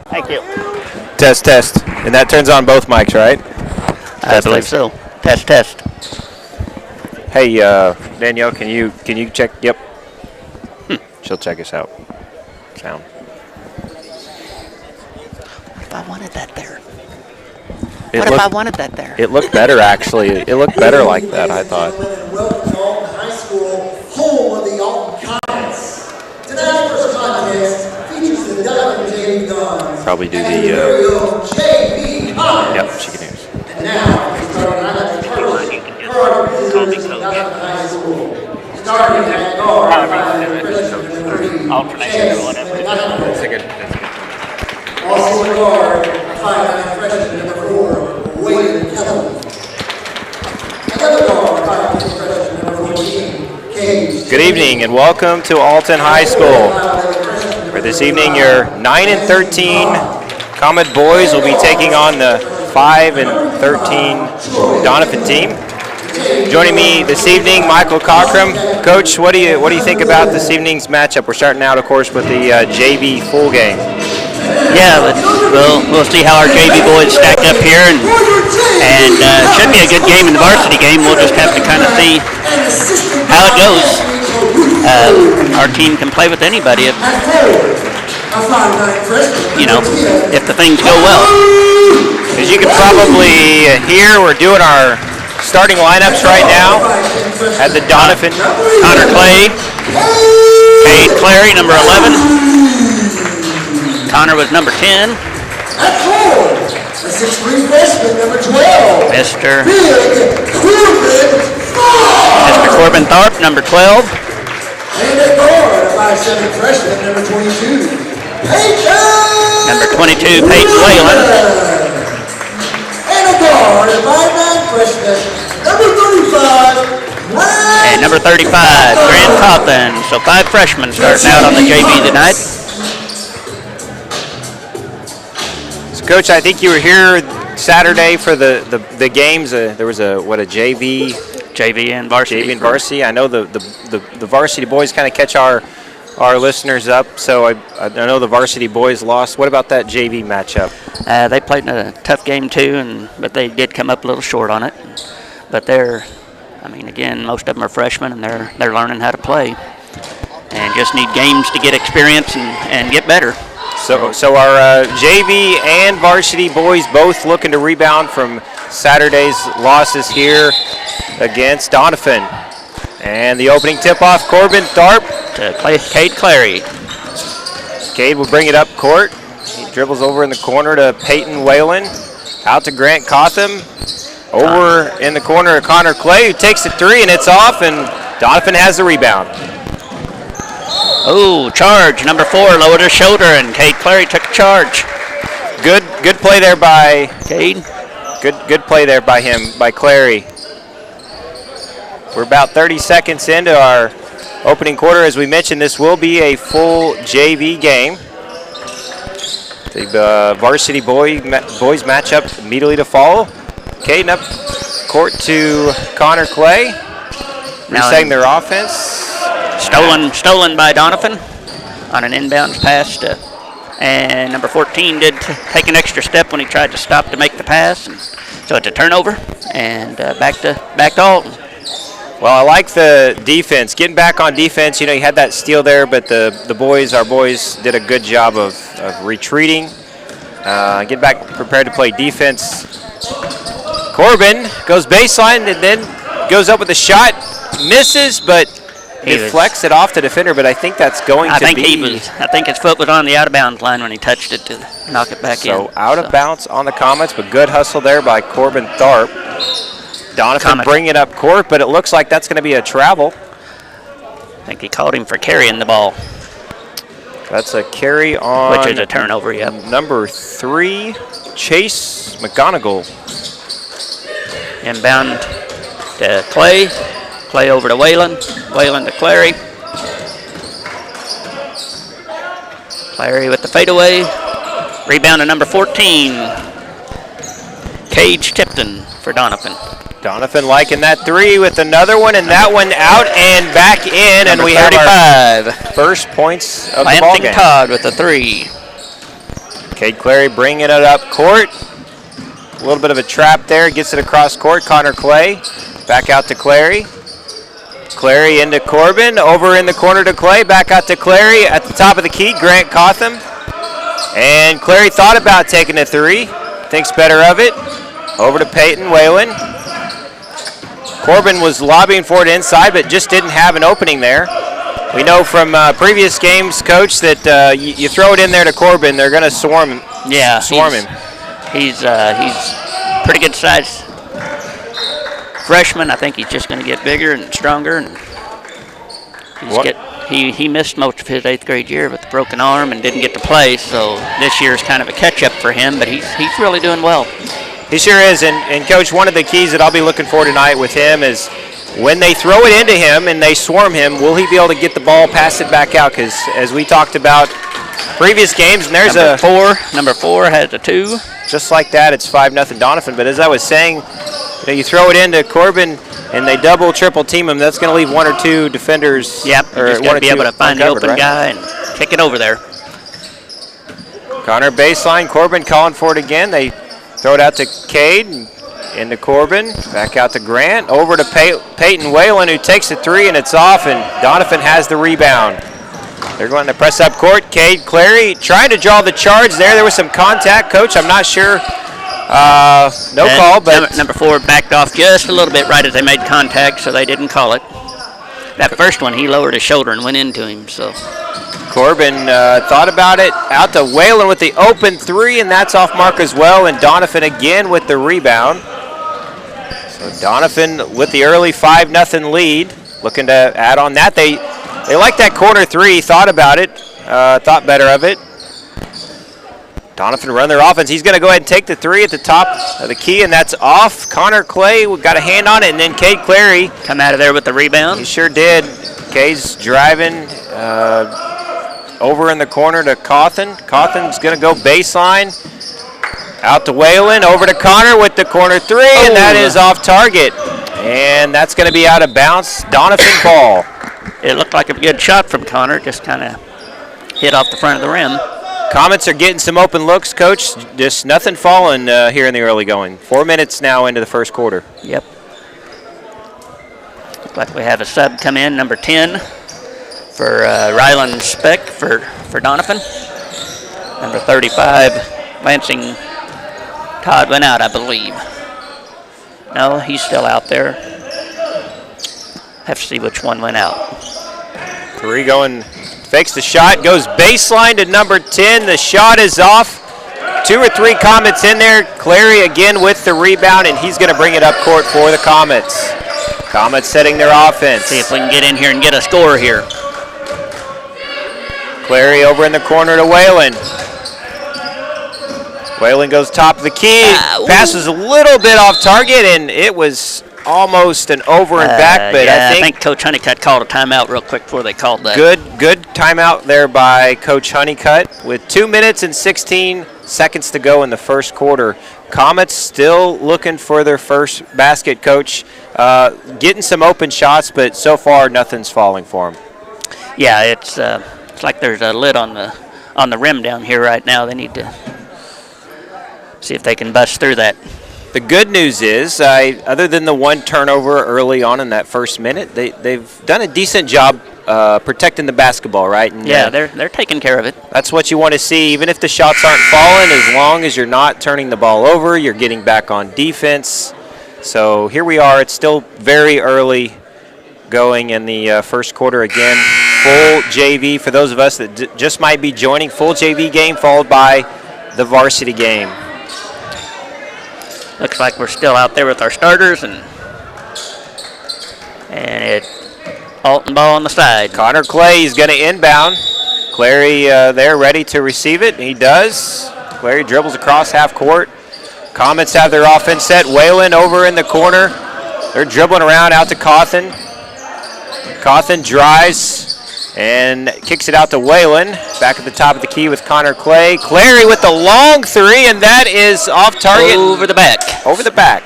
Thank you. Test, test. And that turns on both mics, right? I believe so. Test, test. Hey, Danielle, can you check? Yep. She'll check us out. Sound. What if I wanted that there? What if I wanted that there? It looked better, actually. It looked better like that, I thought. Welcome to Alton High School, home of the Alton Comets. Tonight's first contest features the Doniphan JV Guns. Probably do and the. Imperial JV Comets. Yep, she can hear us. And now, starting out at the first, current visitors to Doniphan High School. Starting at guard by freshman number 3, Alternating or whatever. That's a good. also at guard, 5'9" freshman number 4, Wayne Kelly. Another guard, 5'8" freshman number 14, Cage. Good evening and welcome to Alton High School. For this evening, your 9 and 13 Comet boys will be taking on the 5 and 13 Doniphan team. Joining me this evening, Michael Cockrum. Coach, what do you think about this evening's matchup? We're starting out, of course, with the JV full game. Yeah, we'll see how our JV boys stack up here, and it should be a good game in the varsity game. We'll just have to kind of see how it goes. Our team can play with anybody if the things go well. As you can probably hear, we're doing our starting lineups right now at the Doniphan. Connor Clay, Cade Clary, number 11. Connor was number 10. At forward, the 6'3" freshman, number 12. Mr. Corbin Corbin Tharp, number 12. And at guard, a 5'7" freshman, number 22. Peyton! Number 22, Peyton Whalen. And a guard, a 5'9" freshman, number 35. And number 35, Grant Coughlin. So 5 freshmen starting out on the JV tonight. Coach, I think you were here Saturday for the games. There was a JV and varsity. JV and varsity. I know the varsity boys kind of catch our listeners up. So I know the varsity boys lost. What about that JV matchup? They played in a tough game too, but they did come up a little short on it. But again, most of them are freshmen and they're learning how to play, and just need games to get experience and get better. So our JV and varsity boys both looking to rebound from Saturday's losses here against Doniphan. And the opening tip-off, Corbin Tharp to Cade Clary. Cade will bring it up court. He dribbles over in the corner to Peyton Whalen. Out to Grant Cotham. Over in the corner to Connor Clay, who takes the 3, and it's off, and Doniphan has the rebound. Oh, charge, number 4, lowered his shoulder, and Cade Clary took a charge. Good play there by Cade. Good play there by him, by Clary. We're about 30 seconds into our opening quarter. As we mentioned, this will be a full JV game. The varsity boys match up immediately to follow. Caden up court to Connor Clay. Resetting their offense. Stolen by Doniphan on an inbounds pass and number 14 did take an extra step when he tried to stop to make the pass, and so it's a turnover and back to Alton. Well, I like the defense. Getting back on defense, you had that steal there, but our boys did a good job of retreating. Get back prepared to play defense. Corbin goes baseline and then goes up with a shot, misses, but deflects it off the defender, but I think that's going to be... I think his foot was on the out-of-bounds line when he touched it to knock it back in. So out of bounds on the Comets, but good hustle there by Corbin Tharp. Doniphan bringing it up court, but it looks like that's going to be a travel. I think he called him for carrying the ball. That's a carry on... Which is a turnover, yep. Number 3, Chase McGonigal. Inbound to Clay. Clay over to Whalen. Whalen to Clary. Clary with the fadeaway. Rebound to number 14. Cage Tipton for Doniphan. Doniphan liking that 3 with another one, and that one out and back in, and we have our first points of the ball game. Todd with the 3. Cade Clary bringing it up court. A little bit of a trap there. Gets it across court. Connor Clay back out to Clary. Clary into Corbin. Over in the corner to Clay. Back out to Clary. At the top of the key, Grant Cotham. And Clary thought about taking a three. Thinks better of it. Over to Peyton Whalen. Corbin was lobbying for it inside, but just didn't have an opening there. We know from previous games, Coach, that you throw it in there to Corbin, they're going to swarm him. Yeah, swarm him. He's pretty good size freshman. I think he's just going to get bigger and stronger. And he missed most of his 8th grade year with a broken arm and didn't get to play. So this year is kind of a catch-up for him. But he's really doing well. He sure is. And Coach, one of the keys that I'll be looking for tonight with him is when they throw it into him and they swarm him, will he be able to get the ball, pass it back out? Because as we talked about previous games, and there's number four has a 2. Just like that, it's 5-0 Doniphan. But as I was saying, you throw it into Corbin and they double, triple team him, that's going to leave 1 or 2 defenders. Yep, you just got to be able to find the open guy and kick it over there. Connor baseline, Corbin calling for it again. They throw it out to Cade, into Corbin, back out to Grant, over to Peyton Whalen, who takes a 3 and it's off, and Doniphan has the rebound. They're going to press up court. Cade Clary trying to draw the charge there. There was some contact, Coach. I'm not sure. No call, but number 4 backed off just a little bit right as they made contact, so they didn't call it. That first one, he lowered his shoulder and went into him. So Corbin thought about it. Out to Whalen with the open 3, and that's off mark as well. And Doniphan again with the rebound. So Doniphan with the early 5-0 lead, looking to add on that. They like that corner 3. Thought about it. Thought better of it. Doniphan run their offense. He's going to go ahead and take the 3 at the top of the key, and that's off. Connor Clay got a hand on it, and then Cade Clary come out of there with the rebound. He sure did. Cade's driving over in the corner to Cawthon. Cawthon's going to go baseline. Out to Whalen, over to Connor with the corner 3, and that is off target. And that's going to be out of bounds. Doniphan ball. It looked like a good shot from Connor, just kind of hit off the front of the rim. Comets are getting some open looks, Coach. Just nothing falling here in the early going. 4 minutes now into the first quarter. Yep. Looks like we have a sub come in, number 10, for Ryland Speck for Doniphan. Number 35, Lansing Todd went out, I believe. No, he's still out there. Have to see which one went out. 3 going. Fakes the shot, goes baseline to number 10. The shot is off. 2 or 3 Comets in there. Clary again with the rebound, and he's going to bring it up court for the Comets. Comets setting their offense. See if we can get in here and get a score here. Clary over in the corner to Whalen. Whalen goes top of the key. Passes a little bit off target, and it was almost an over and back, but yeah, I think Coach Honeycutt called a timeout real quick before they called that. Good timeout there by Coach Honeycutt with 2 minutes and 16 seconds to go in the first quarter. Comets still looking for their first basket, Coach. Getting some open shots, but so far nothing's falling for them. Yeah, it's like there's a lid on the rim down here right now. They need to see if they can bust through that. The good news is, other than the 1 turnover early on in that first minute, they've done a decent job protecting the basketball, right? And, yeah, they're taking care of it. That's what you want to see, even if the shots aren't falling, as long as you're not turning the ball over, you're getting back on defense. So here we are. It's still very early going in the first quarter again. Full JV for those of us that just might be joining. Full JV game followed by the varsity game. Looks like we're still out there with our starters, and Alton ball on the side. Connor Clay is going to inbound. Clary there ready to receive it. He does. Clary dribbles across half court. Comets have their offense set. Whalen over in the corner. They're dribbling around out to Cawthon. Cawthon drives and kicks it out to Whalen. Back at the top of the key with Connor Clay. Clary with the long 3, and that is off target. Over the back. Over the back.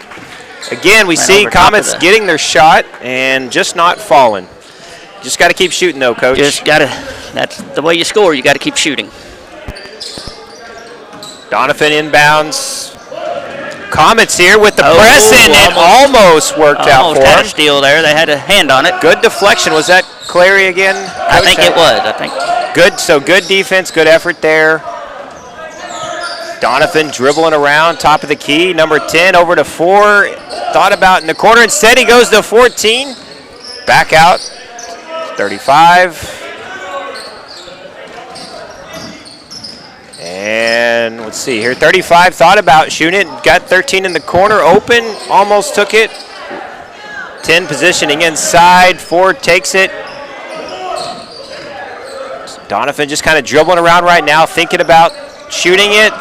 Again, we see Comets getting their shot and just not falling. Just got to keep shooting, though, Coach. That's the way you score. You got to keep shooting. Doniphan inbounds. Comets here with the Oh, press in. It almost worked out Almost for had him. a steal there. They had a hand on it. Good deflection. Was that Clary again? I think it was. I think. Good. So good defense, good effort there. Doniphan dribbling around, top of the key. Number 10 over to 4. Thought about in the corner. Instead, he goes to 14. Back out. 35. And let's see here. 35 thought about shooting it. Got 13 in the corner. Open. Almost took it. 10 positioning inside. 4 takes it. Doniphan just kind of dribbling around right now, thinking about shooting it,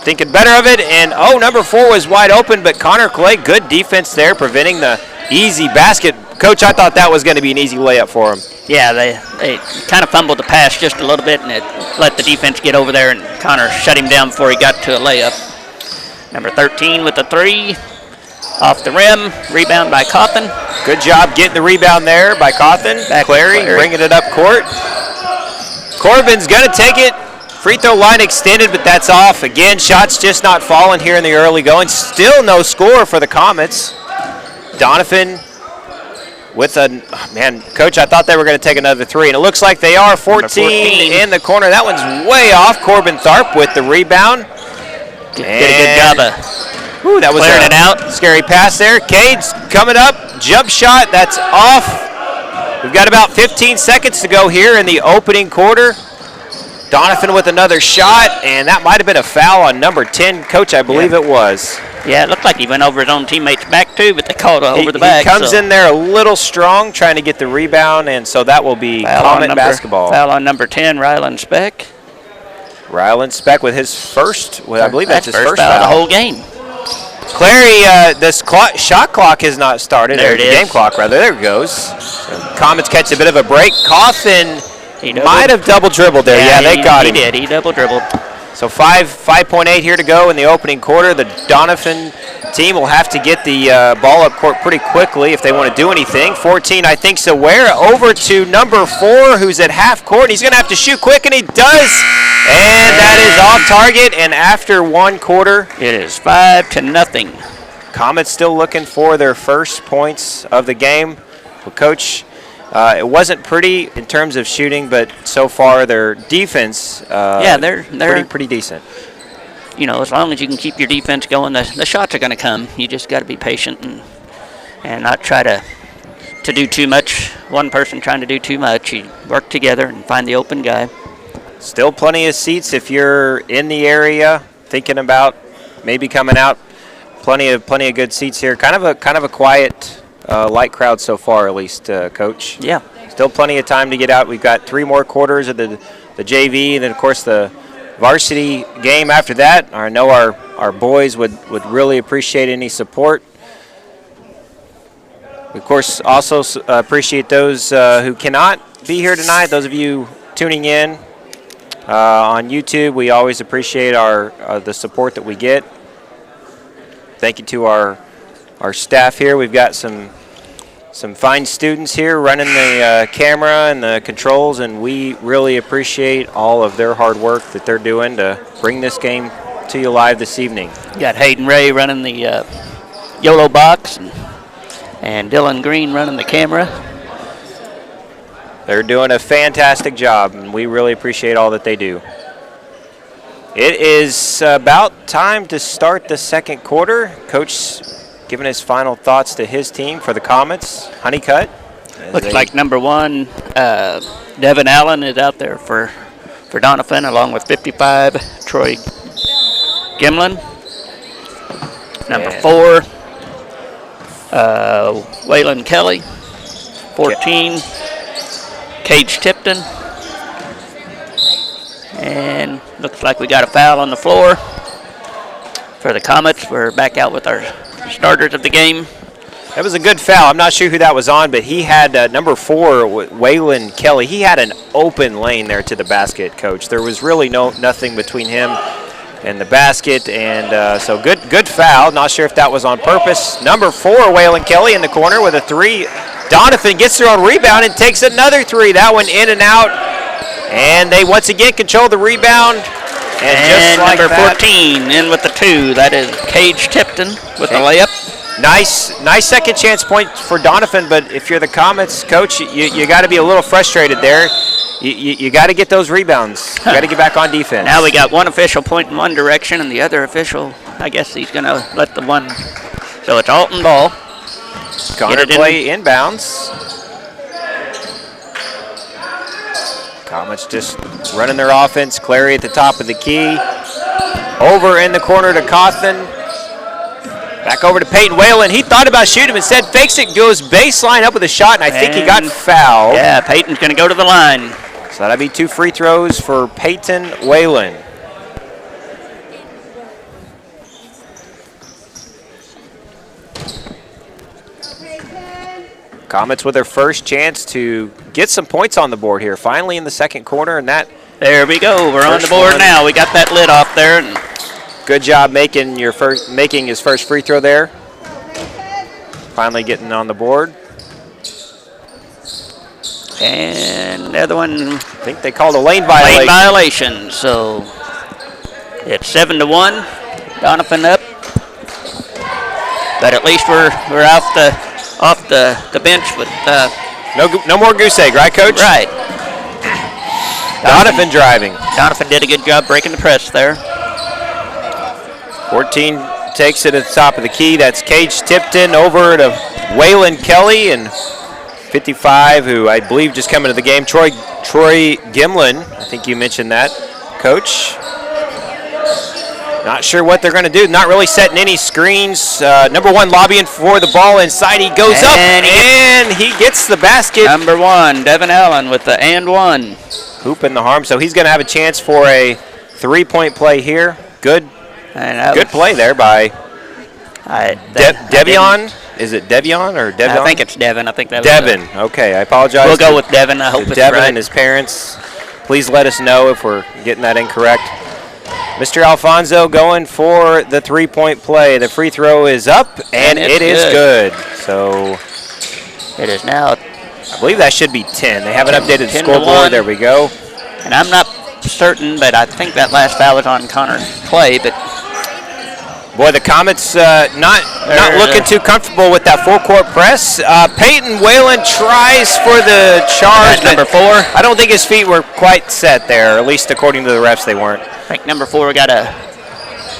thinking better of it. And, number 4 was wide open, but Connor Clay, good defense there, preventing the easy basket. Coach, I thought that was going to be an easy layup for him. Yeah, they kind of fumbled the pass just a little bit, and it let the defense get over there, and Connor shut him down before he got to a layup. Number 13 with the 3. Off the rim, rebound by Cawthon. Good job getting the rebound there by Cawthon. Clary bringing it up court. Corbin's going to take it. Free throw line extended, but that's off. Again, shots just not falling here in the early going. Still no score for the Comets. Doniphan with Coach, I thought they were going to take another 3, and it looks like they are. 14 in the corner. That one's way off. Corbin Tharp with the rebound. Did a good job of that was clearing it out. Scary pass there. Cade's coming up. Jump shot. That's off. We've got about 15 seconds to go here in the opening quarter. Doniphan with another shot, and that might have been a foul on number 10. Coach, I believe it was. Yeah, it looked like he went over his own teammate's back too, but they called over the back. He comes in there a little strong, trying to get the rebound, and so that will be Comet basketball. Foul on number 10, Rylan Speck. Rylan Speck with his first, I believe that's his first foul of the whole game. Clary, this shot clock has not started. There it is. Game clock, rather. There it goes. So Comets catch a bit of a break. Cawthon might have double dribbled there. Yeah, they got him. He did. He double dribbled. So 5.8 here to go in the opening quarter. The Doniphan team will have to get the ball up court pretty quickly if they want to do anything. 14, I think, Saware over to number 4, who's at half court. He's going to have to shoot quick, and he does. And that is off target, and after 1 quarter, it is 5-0. Comets still looking for their first points of the game. Well, Coach, it wasn't pretty in terms of shooting, but so far their defense, they're pretty decent. You know, as long as you can keep your defense going, the shots are going to come. You just got to be patient and not try to do too much. One person trying to do too much. You work together and find the open guy. Still plenty of seats if you're in the area thinking about maybe coming out. Plenty of good seats here. Kind of a quiet, light crowd so far, at least, Coach. Yeah. Still plenty of time to get out. We've got 3 more quarters of the JV, and then of course the varsity game after that. I know our boys would really appreciate any support. We, of course, also appreciate those who cannot be here tonight. Those of you tuning in on YouTube, we always appreciate the support that we get. Thank you to our staff here. We've got some fine students here running the camera and the controls, and we really appreciate all of their hard work that they're doing to bring this game to you live this evening. You got Hayden Ray running the YOLO box and Dylan Green running the camera. They're doing a fantastic job, and we really appreciate all that they do. It is about time to start the second quarter. Coach giving his final thoughts to his team for the Comets. Honeycutt. Looks like number 1, Devin Allen is out there for Doniphan, along with 55, Troy Gimlin. Number 4, Waylon Kelly. 14, Cage Tipton. And looks like we got a foul on the floor for the Comets. We're back out with our starters of the game. That was a good foul. I'm not sure who that was on, but he had number 4, Waylon Kelly. He had an open lane there to the basket, Coach. There was really nothing between him and the basket, and so good foul. Not sure if that was on purpose. Number 4, Waylon Kelly in the corner with a 3. Doniphan gets their own rebound and takes another 3. That one in and out, and they once again control the rebound. And just like number that, 14 in with the 2. That is Cage Tipton with the layup. Nice second chance point for Doniphan, but if you're the Comets coach, you got to be a little frustrated there. You got to get those rebounds. You got to get back on defense. Now we got one official pointing one direction, and the other official, I guess he's going to let the one. So it's Alton ball. Connor play inbounds. Comets just running their offense. Clary at the top of the key. Over in the corner to Cawthon. Back over to Peyton Whalen. He thought about shooting, instead fakes it, goes baseline up with a shot, and I think he got fouled. Yeah, Peyton's going to go to the line. So that'll be 2 free throws for Peyton Whalen. Comets with their first chance to get some points on the board here. Finally in the second quarter, and that. There we go. We're on the board now. We got that lid off there. And good job making his first free throw there. Finally getting on the board. And the other one. I think they called a lane violation. Lane violation. So it's 7-1. Doniphan up. But at least we're off the bench with no more goose egg, right, Coach? Right. Doniphan driving. Doniphan did a good job breaking the press there. 14 takes it at the top of the key. That's Cage Tipton over to Waylon Kelly, and 55, who I believe just coming to the game, Troy Gimlin. I think you mentioned that, Coach. Not sure what they're going to do. Not really setting any screens. Number 1 lobbying for the ball inside. He goes up, and he gets the basket. Number 1, Devin Allen with the and 1. Hoop in the harm, so he's going to have a chance for a 3-point play here. Good play there by Devion. Is it Devion or Devion? I think it's Devin. I think that Devin. Okay, I apologize. We'll go with Devin. I hope it's Devin right. and his parents. Please let us know if we're getting that incorrect. Mr. Alfonso going for the 3-point play. The free throw is up, and it is good. So it is now. I believe that should be 10. They haven't updated the scoreboard. There we go. And I'm not certain, but I think that last foul was on Connor Clay. But boy, the Comets not looking too comfortable with that full court press. Peyton Whalen tries for the charge. Number 4. I don't think his feet were quite set there, at least according to the refs, they weren't. I think number 4 got a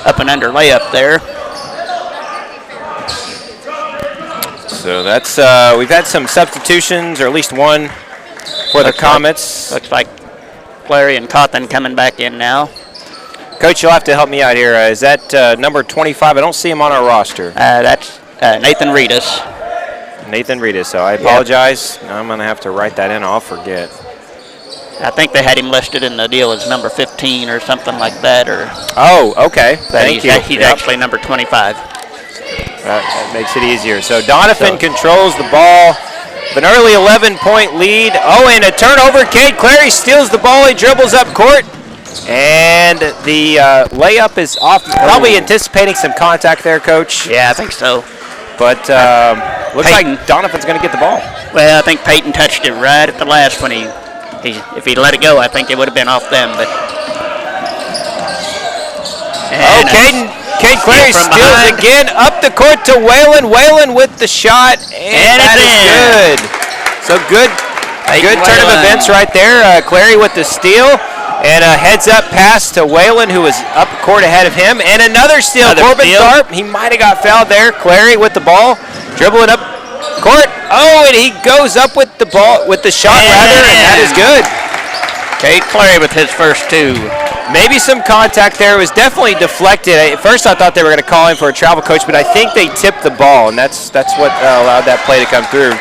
up and under layup there. So that's we've had some substitutions, or at least one for the Comets. Looks like Clary and Cawthon coming back in now. Coach, you'll have to help me out here. Is that number 25? I don't see him on our roster. That's Nathan Reedus. Nathan Reedus. So I apologize. Yep. I'm going to have to write that in. I'll forget. I think they had him listed in the deal as number 15 or something like that. Oh, okay. Thank you. He's actually number 25. That makes it easier. So Doniphan controls the ball with an early 11-point lead. Oh, and a turnover. Cade Clary steals the ball. He dribbles up court. And the layup is off. Probably anticipating some contact there, Coach. Yeah, I think so. But looks like Doniphan's going to get the ball. Well, I think Peyton touched it right at the last when if he'd let it go, I think it would have been off them. But Cade Clary steals again up the court to Whalen. Whalen with the shot, and that is good. So good turn of events right there. Clary with the steal. And a heads-up pass to Whalen, who was up court ahead of him. And another steal. Corbin Tharp, he might have got fouled there. Clary with the ball, dribbling up court. Oh, and he goes up with the ball, with the shot rather, and that is good. Cade Clary with his first 2. Maybe some contact there. It was definitely deflected. At first I thought they were going to call him for a travel coach, but I think they tipped the ball, and that's what allowed that play to come through.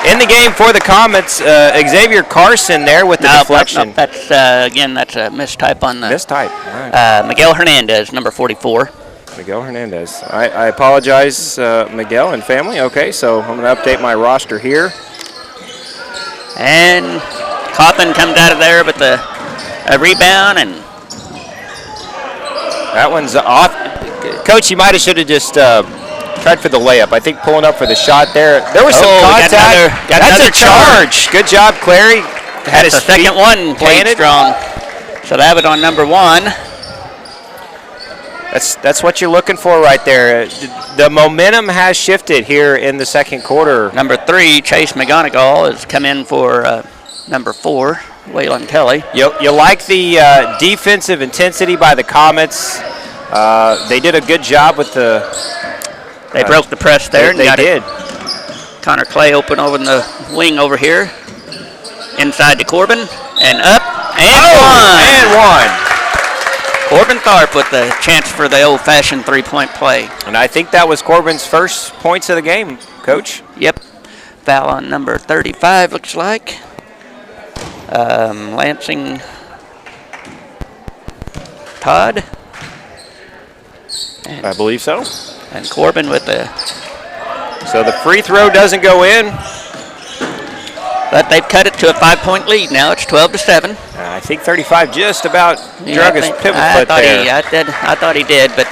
In the game for the Comets, Xavier Carson there with the deflection. No, that's that's a mistype on the. Mistype. Right. Miguel Hernandez, number 44. Miguel Hernandez. I apologize, Miguel and family. Okay, so I'm going to update my roster here. And Cawthon comes out of there with a rebound, and that one's off. Coach, you might have should have just tried for the layup. I think pulling up for the shot there. There was some contact. That's a charge. Good job, Clary. Had his second one played strong. So that was on number 1. That's what you're looking for right there. The momentum has shifted here in the second quarter. Number 3, Chase McGonigal, has come in for number 4, Waylon Kelly. You like the defensive intensity by the Comets. They did a good job with the... They broke the press there. They did. Connor Clay open over in the wing over here. Inside to Corbin, and up, and one. Corbin Tharp with the chance for the old-fashioned three-point play. And I think that was Corbin's first points of the game, Coach. Yep. Foul on number 35, looks like. Lansing Todd. I believe so. And Corbin with the... So the free throw doesn't go in. But they've cut it to a 5-point lead now. It's 12-7. I think 35 just about drug his pivot foot there. I thought he did, but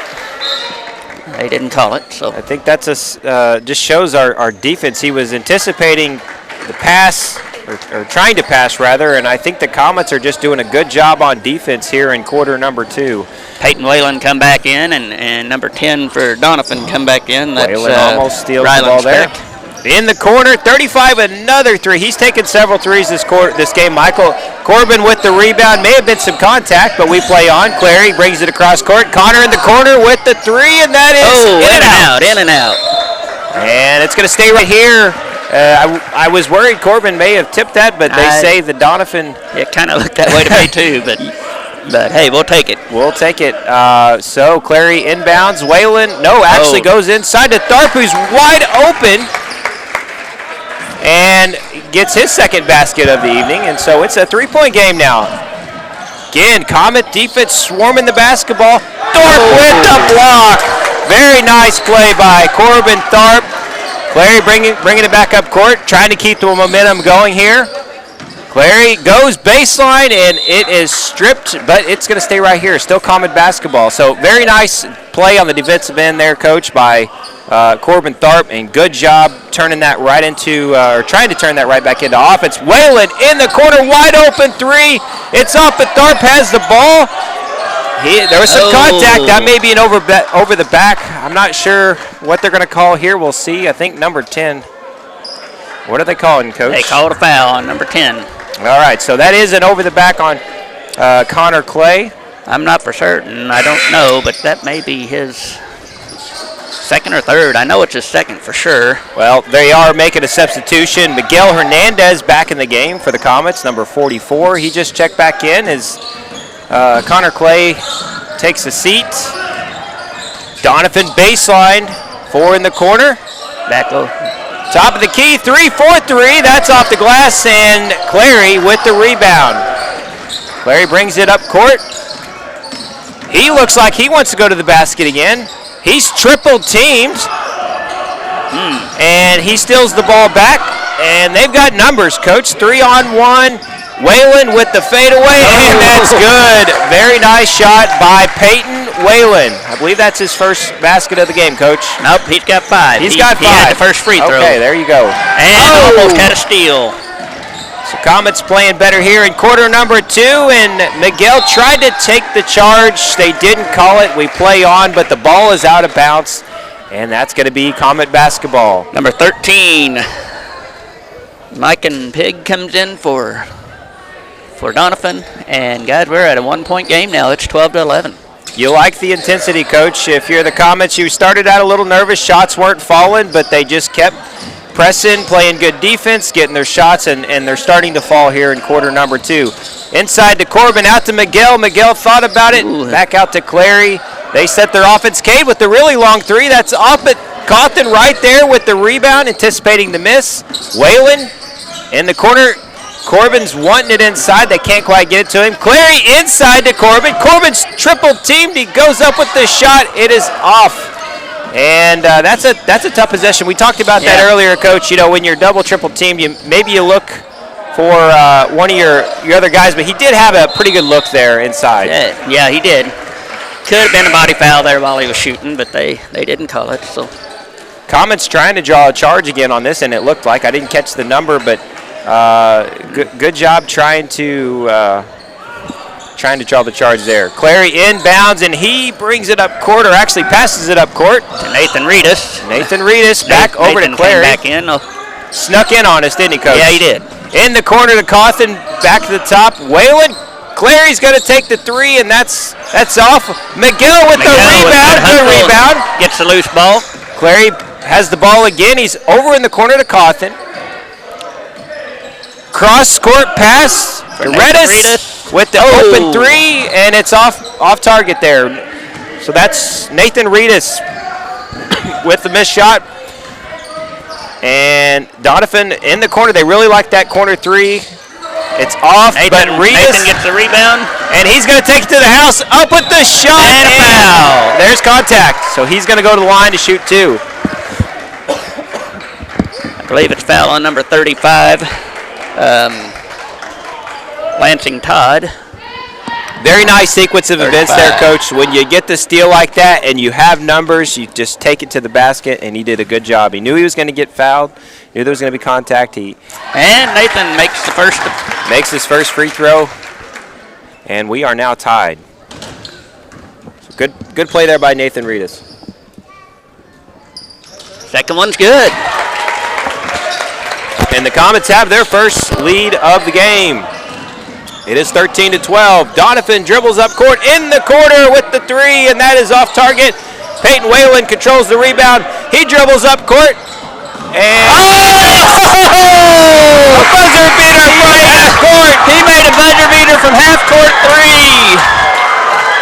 they didn't call it. So I think that's just shows our defense. He was anticipating the pass, or trying to pass rather, and I think the Comets are just doing a good job on defense here in quarter number 2. Peyton Whalen come back in, and number 10 for Doniphan come back in. That's Whalen almost steals the ball there. In the corner, 35, another three. He's taken several threes this game. Michael Corbin with the rebound. May have been some contact, but we play on. Clary brings it across court. Connor in the corner with the three, and that is in and out. And it's going to stay right here. I was worried Corbin may have tipped that, but they say the Doniphan. It kind of looked that way to me too, but hey, we'll take it. We'll take it. So Clary inbounds. Whalen, actually goes inside to Tharp, who's wide open. And gets his second basket of the evening, and so it's a three-point game now. Again, Comet defense swarming the basketball. Tharp with the block. Very nice play by Corbin Tharp. Clary bringing it back up court, trying to keep the momentum going here. Clary goes baseline, and it is stripped, but it's going to stay right here. Still Comet basketball. So very nice play on the defensive end there, Coach, by Corbin Tharp, and good job turning that right into, or trying to turn that right back into offense. Whalen in the corner, wide open three. It's up, but Tharp has the ball. There was some contact. That may be an over the back. I'm not sure what they're going to call here. We'll see. I think number 10. What are they calling, Coach? They called a foul on number 10. All right, so that is an over the back on Connor Clay. I'm not for certain. I don't know, but that may be his second or third. I know it's his second for sure. Well, they are making a substitution. Miguel Hernandez back in the game for the Comets, number 44. He just checked back in as Connor Clay takes a seat. Doniphan baseline, 4 in the corner. Back low. Top of the key, 3-4-3. That's off the glass, and Clary with the rebound. Clary brings it up court. He looks like he wants to go to the basket again. He's triple teamed, and he steals the ball back, and they've got numbers, Coach. 3-on-1. Whalen with the fadeaway, and that's good. Very nice shot by Peyton Whalen. I believe that's his first basket of the game, Coach. Nope, he's got 5. He's got 5. He had the first free throw. Okay, there you go. And almost had a steal. So Comets playing better here in quarter number 2, and Miguel tried to take the charge. They didn't call it. We play on, but the ball is out of bounds, and that's going to be Comet basketball. Number 13, Mike and Pig comes in for Doniphan, and guys, we're at a 1-point game now. It's 12-11. You like the intensity, Coach. If you're the Comets, you started out a little nervous. Shots weren't falling, but they just kept pressing, playing good defense, getting their shots, and they're starting to fall here in quarter number 2. Inside to Corbin, out to Miguel. Miguel thought about it. Back out to Clary. They set their offense. Cade with the really long three. That's up at Cawthon right there with the rebound, anticipating the miss. Whalen in the corner. Corbin's wanting it inside. They can't quite get it to him. Clary inside to Corbin. Corbin's triple teamed. He goes up with the shot. It is off. And that's a tough possession. We talked about that earlier, Coach. You know, when you're double, triple teamed, maybe you look for one of your other guys, but he did have a pretty good look there inside. Yeah, he did. Could have been a body foul there while he was shooting, but they didn't call it. So Comets trying to draw a charge again on this, and it looked like I didn't catch the number, but good job trying to trying to draw the charge there. Clary inbounds, and he brings it up court, or actually passes it up court. To Nathan Reedus. Nathan Reedus back over to Nathan Clary. came back in. Snuck in on us, didn't he, Coach? Yeah, he did. In the corner to Cawthon, back to the top. Whalen, Clary's going to take the three, and that's off. McGill with the rebound. Good rebound. Gets the loose ball. Clary has the ball again. He's over in the corner to Cawthon. Cross court pass. Redis with the open three, and it's off target there. So that's Nathan Reedus with the missed shot. And Doniphan in the corner. They really like that corner three. It's off, but Reedus Nathan gets the rebound. and he's going to take it to the house. Up with the shot. And a foul. There's contact. So he's going to go to the line to shoot two. I believe it's foul on number 35, Lansing Todd. Very nice sequence of events there, Coach. When you get the steal like that and you have numbers, you just take it to the basket, and he did a good job. He knew he was going to get fouled, knew there was going to be contact. And Nathan makes his first free throw, and we are now tied. So good play there by Nathan Reedus. Second one's good. And the Comets have their first lead of the game. It is 13-12. Doniphan dribbles up court in the corner with the three, and that is off target. Peyton Whalen controls the rebound. He dribbles up court. And a buzzer beater from half court. He made a buzzer beater from half court three.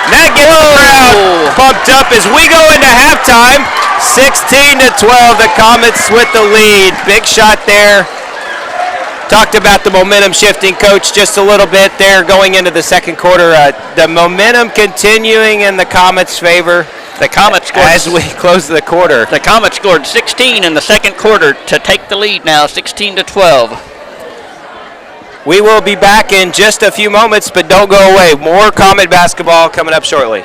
That gets the crowd pumped up as we go into halftime. 16-12. The Comets with the lead. Big shot there. Talked about the momentum shifting, Coach, just a little bit there going into the second quarter. The momentum continuing in the Comets' favor. The Comets scored as we close the quarter. The Comets scored 16 in the second quarter to take the lead now, 16-12. We will be back in just a few moments, but don't go away. More Comet basketball coming up shortly.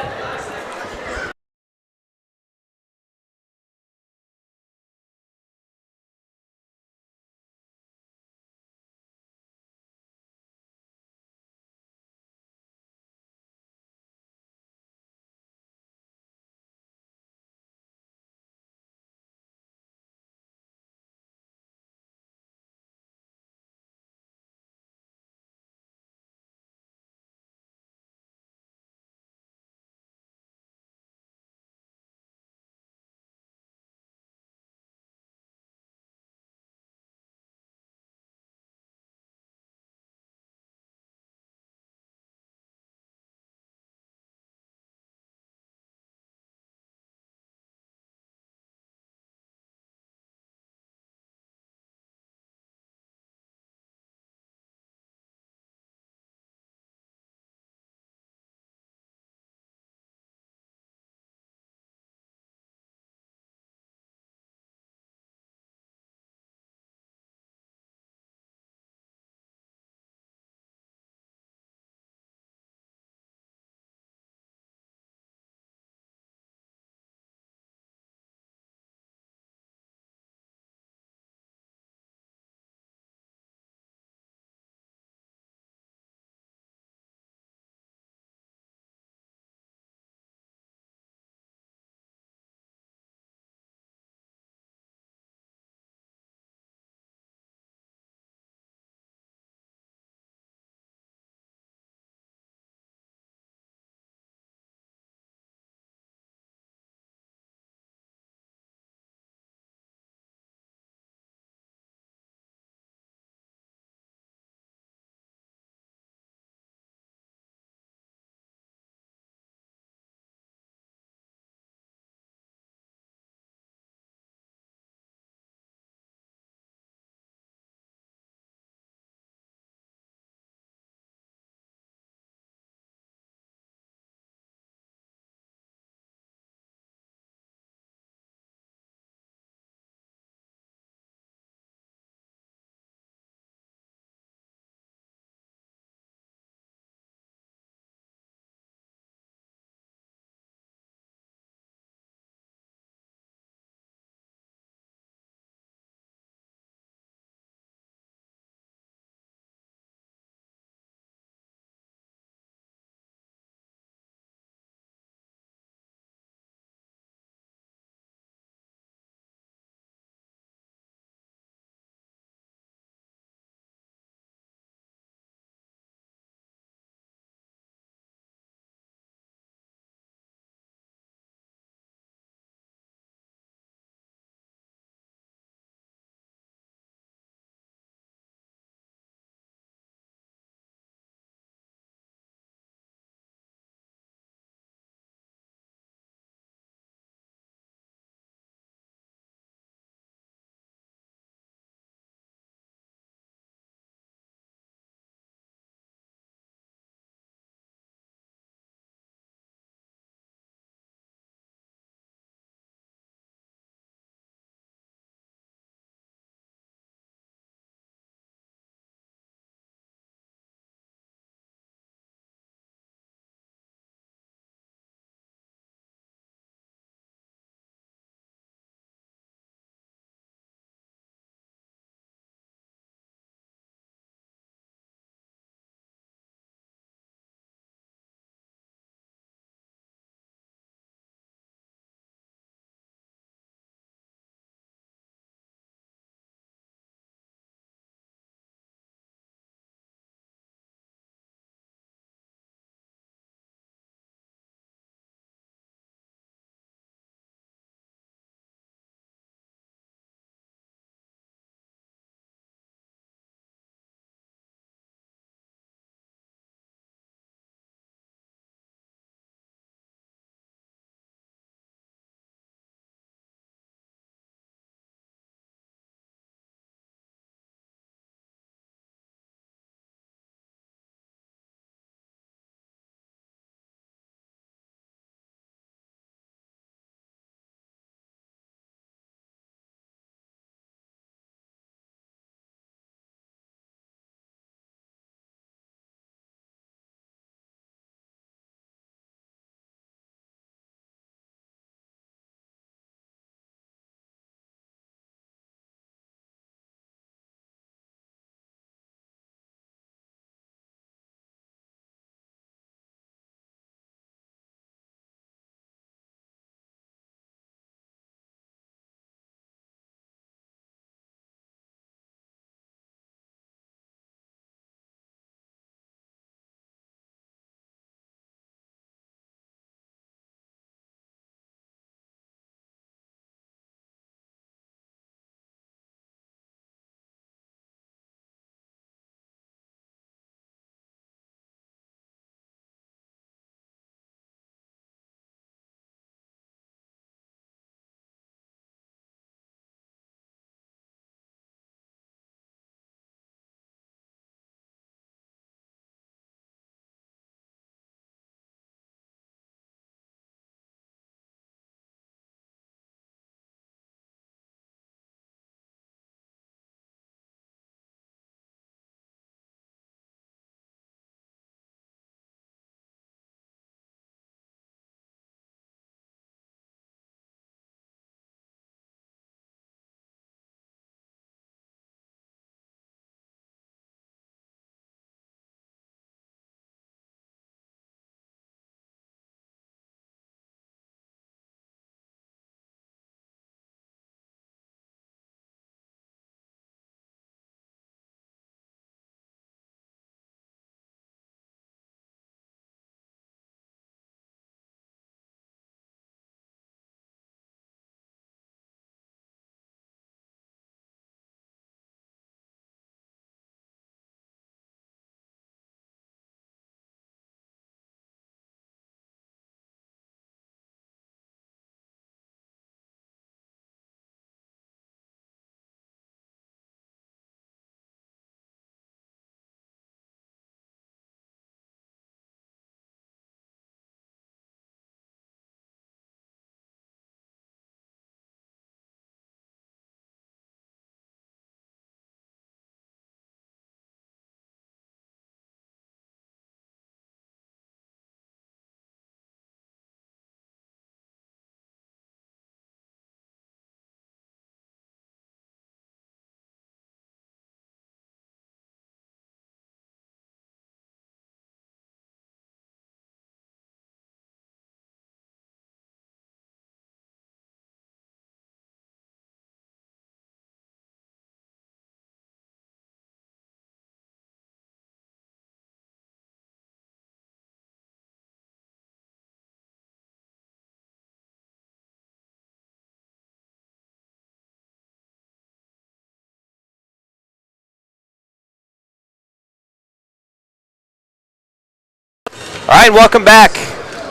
All right, welcome back.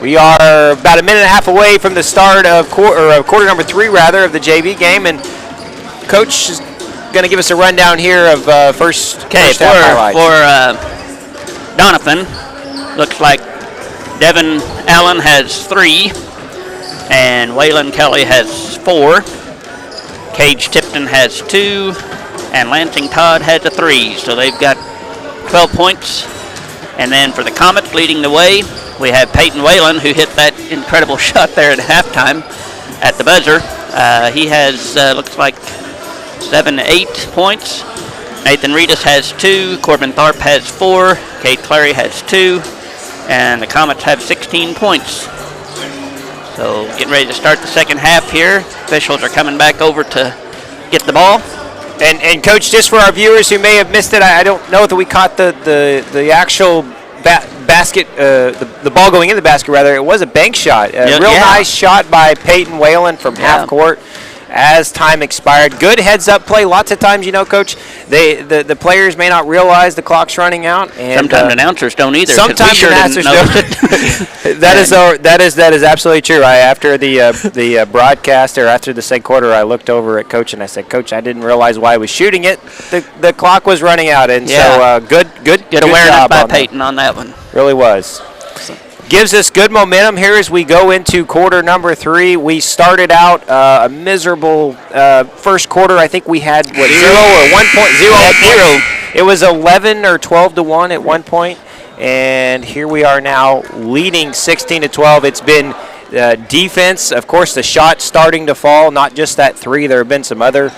We are about a minute and a half away from the start of quarter number 3, rather, of the JV game, and Coach is going to give us a rundown here of first half highlights. For Doniphan, looks like Devin Allen has 3, and Waylon Kelly has 4. Cage Tipton has 2, and Lansing Todd has a 3. So they've got 12 points. And then for the Comets leading the way, we have Peyton Whalen, who hit that incredible shot there at halftime at the buzzer. He has, looks like, 7, 8 points. Nathan Reedus has 2. Corbin Tharp has 4. Kate Clary has 2. And the Comets have 16 points. So getting ready to start the second half here. Officials are coming back over to get the ball. And Coach, just for our viewers who may have missed it, I don't know that we caught the actual basket, the ball going in the basket, rather. It was a bank shot. Nice shot by Peyton Whalen from half court as time expired. Good heads-up play. Lots of times, Coach, the players may not realize the clock's running out. And sometimes announcers don't either. Sometimes announcers don't. That is absolutely true. After the broadcast, or after the second quarter, I looked over at Coach and I said, "Coach, I didn't realize why I was shooting it. The clock was running out." And so good awareness job by on Peyton on that one. Really was. Gives us good momentum here as we go into quarter number 3. We started out a miserable first quarter. I think we had 0 or 1.0. It was 11 or 12 to 1 at one point, and here we are now leading 16 to 12. It's been defense, of course. The shot starting to fall. Not just that 3. There have been some other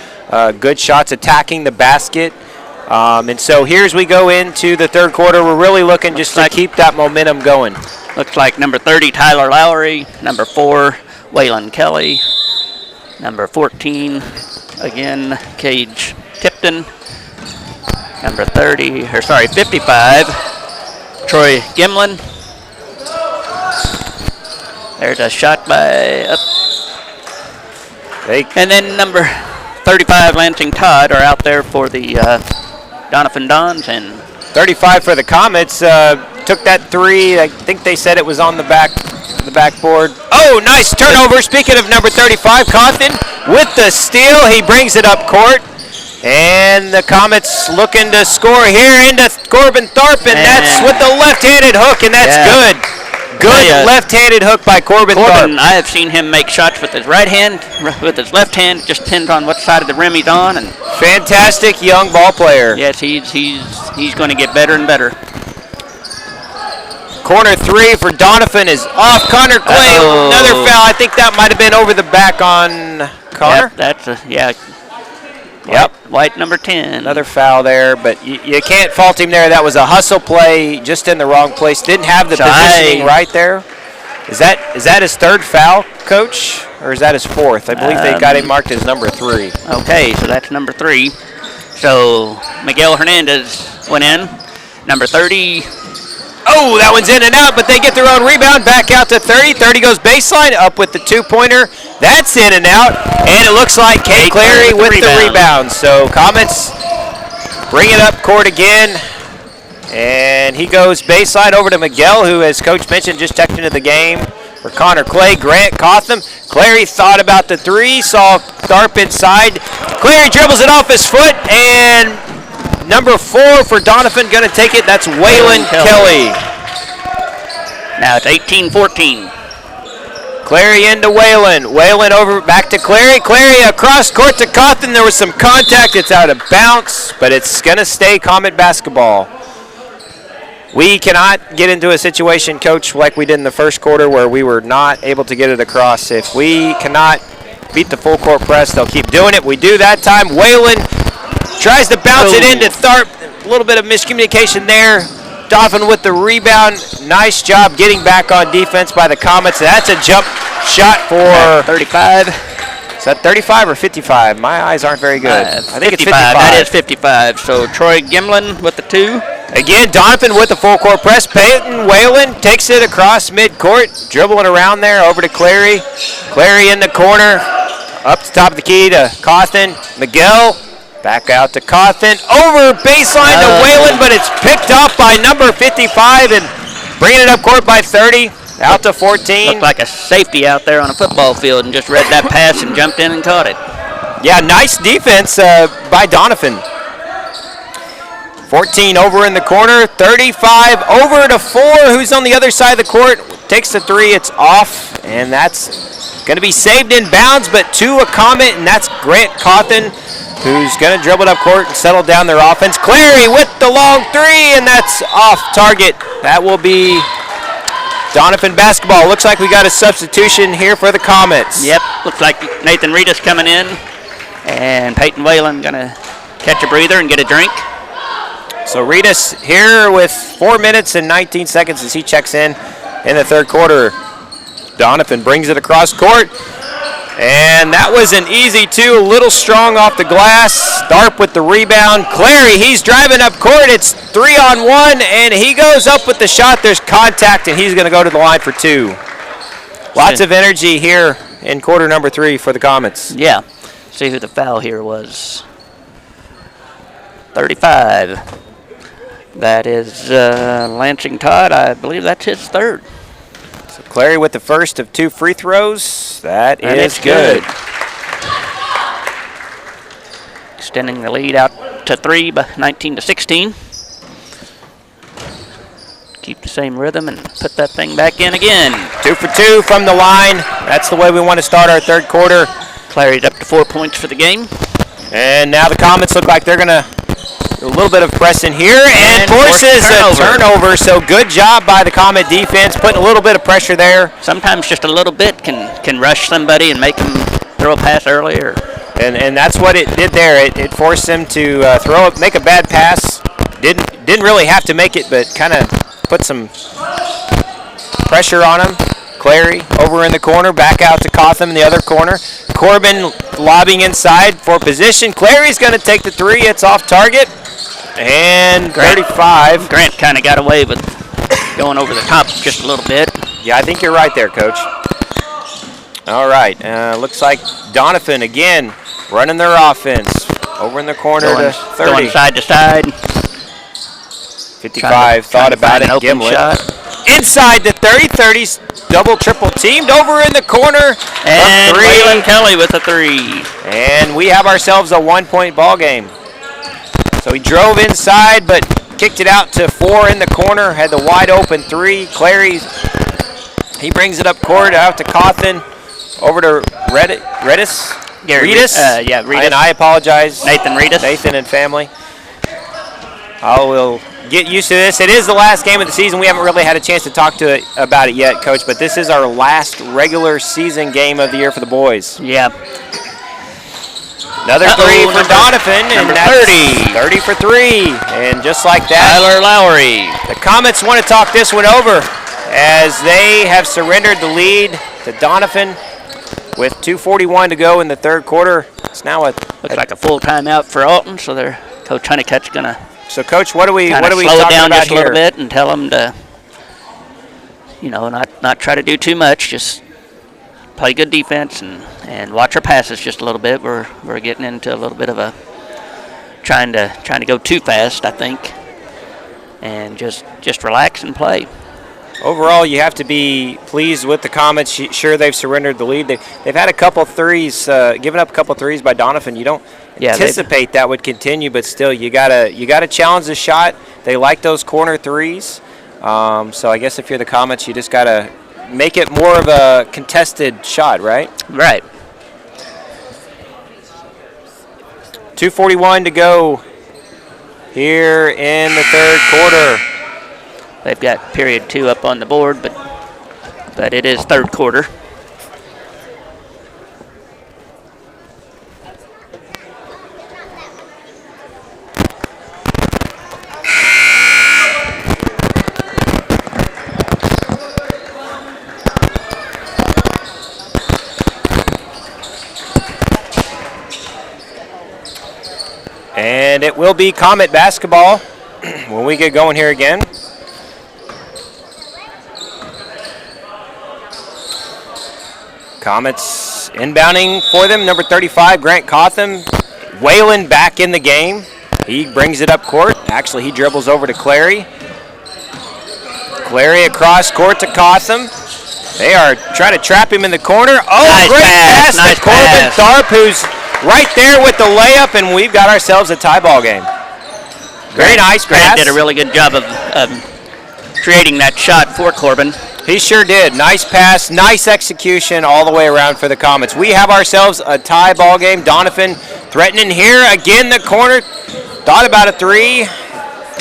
good shots attacking the basket. And so here as we go into the third quarter, we're really looking just to keep that momentum going. Looks like number 30, Tyler Lowry. Number 4, Waylon Kelly. Number 14, again, Cage Tipton. Number 55, Troy Gimlin. There's a shot by and then number 35, Lansing Todd, are out there for the Doniphan Dons, and 35 for the Comets. Took that 3. I think they said it was on the backboard. Oh, nice turnover. Speaking of number 35, Cawthon with the steal. He brings it up court. And the Comets looking to score here into Corbin Tharp, and that's with the left-handed hook, and that's good. Good left-handed hook by Corbin Tharp. I have seen him make shots with his right hand, with his left hand. Just depends on what side of the rim he's on. And fantastic young ball player. Yes, he's going to get better and better. Corner 3 for Doniphan is off. Connor Clay, another foul. I think that might have been over the back on Connor. White number 10. Another foul there, but you can't fault him there. That was a hustle play, just in the wrong place. Didn't have the positioning right there. Is that his 3rd foul, Coach, or is that his 4th? I believe they got him marked as number 3. Okay, so that's number 3. So Miguel Hernandez went in. Number 30. Oh, that one's in and out, but they get their own rebound. Back out to 30. 30 goes baseline, up with the 2-pointer. That's in and out, and it looks like Kate Clary with the rebound. So Comets bring it up court again, and he goes baseline over to Miguel, who, as Coach mentioned, just checked into the game for Connor Clay. Grant Cawthon. Clary thought about the 3, saw Tharp inside. Clary dribbles it off his foot, and number 4 for Doniphan going to take it. That's Waylon Kelly. Now it's 18-14. Clary into Waylon. Waylon over back to Clary. Clary across court to Cawthon. There was some contact. It's out of bounds, but it's going to stay Comet basketball. We cannot get into a situation, Coach, like we did in the first quarter where we were not able to get it across. If we cannot beat the full court press, they'll keep doing it. We do that time. Waylon tries to bounce it into Tharp. A little bit of miscommunication there. Doniphan with the rebound. Nice job getting back on defense by the Comets. That's a jump shot for 35. Is that 35 or 55? My eyes aren't very good. I think 55. It's 55. That is 55. So Troy Gimlin with the 2. Again, Doniphan with the full court press. Peyton Whalen takes it across midcourt, dribbling around there over to Clary. Clary in the corner, up to top of the key to Cawthon. Miguel. Back out to Cawthon, over baseline to Whalen, but it's picked up by number 55, and Bringing it up court by 30, out to 14. Looked like a safety out there on a football field and just read that pass and jumped in and caught it. Yeah, nice defense by Doniphan. 14 over in the corner, 35 over to 4. Who's on the other side of the court? Takes the 3, it's off, and that's going to be saved in bounds, but to a Comet, and that's Grant Cawthon, who's going to dribble it up court and settle down their offense. Clary with the long 3, and that's off target. That will be Doniphan basketball. Looks like we got a substitution here for the Comets. Yep, looks like Nathan Reedus coming in, and Peyton Whalen going to catch a breather and get a drink. So Reedus here with 4 minutes and 19 seconds as he checks in the third quarter. Doniphan brings it across court, and that was an easy 2, a little strong off the glass. Tharp with the rebound. Clary, he's driving up court. It's 3-on-1, and he goes up with the shot. There's contact, and he's going to go to the line for 2. Lots of energy here in quarter number 3 for the Comets. Yeah, see who the foul here was. 35. That is Lansing Todd. I believe that's his third. So Clary with the first of 2 free throws. That is good. Extending the lead out to 3 by 19-16. Keep the same rhythm and put that thing back in again. 2 for 2 from the line. That's the way we want to start our third quarter. Clary's up to 4 points for the game. And now the Comets look like they're going to a little bit of press in here and forces a turnover. So good job by the Comet defense, putting a little bit of pressure there. Sometimes just a little bit can rush somebody and make them throw a pass earlier. And that's what it did there. It forced them to make a bad pass. Didn't really have to make it, but kind of put some pressure on them. Clary over in the corner, back out to Cawthon in the other corner. Corbin lobbing inside for position. Clary's going to take the 3. It's off target. And 35. Grant kind of got away with going over the top just a little bit. Yeah, I think you're right there, Coach. All right. Looks like Doniphan again running their offense. Over in the corner to 30. Going side to side. 55 thought about it. Gimlet. Shot. Inside the 30. 30's double, triple teamed over in the corner. And Waylon Kelly with a 3. And we have ourselves a 1-point ball game. So he drove inside, but kicked it out to 4 in the corner. Had the wide open 3. Clary, he brings it up court out to Cawthon. Over to Reedus. Yeah, Reedus. And I apologize. Nathan Reedus. Nathan and family. I will get used to this. It is the last game of the season. We haven't really had a chance to talk about it yet, Coach, but this is our last regular season game of the year for the boys. Yeah. Another 3 for Doniphan, and that's 30 for 3. And just like that, Tyler Lowry. the Comets want to talk this one over as they have surrendered the lead to Doniphan with 2:41 to go in the third quarter. It's now looks like a full timeout for Alton, so Coach Honeycutt's gonna. So, Coach, what are we slow it talking down about just a little bit and tell them to, not try to do too much. Just play good defense and watch our passes just a little bit. We're getting into a little bit of a trying to go too fast, I think, and just relax and play. Overall, you have to be pleased with the Comets. Sure, they've surrendered the lead. They've had a couple threes, given up a couple threes by Doniphan. You don't anticipate that would continue, but still, you gotta challenge the shot. They like those corner threes. So I guess if you're the Comets, you just gotta make it more of a contested shot, right? Right. 2:41 to go here in the third quarter. They've got period 2 up on the board, but it is third quarter. And it will be Comet basketball when we get going here again. Comets inbounding for them, number 35, Grant Cawthon. Whalen back in the game. He brings it up court. Actually, he dribbles over to Clary. Clary across court to Cotham. They are trying to trap him in the corner. Oh, Nice great pass nice to Corbin pass. Tharp, who's right there with the layup, and we've got ourselves a tie ball game. Very nice Grant pass. did a really good job of creating that shot for Corbin. He sure did. Nice pass, nice execution all the way around for the Comets. We have ourselves a tie ball game. Doniphan threatening here. Again, the corner. Thought about a three.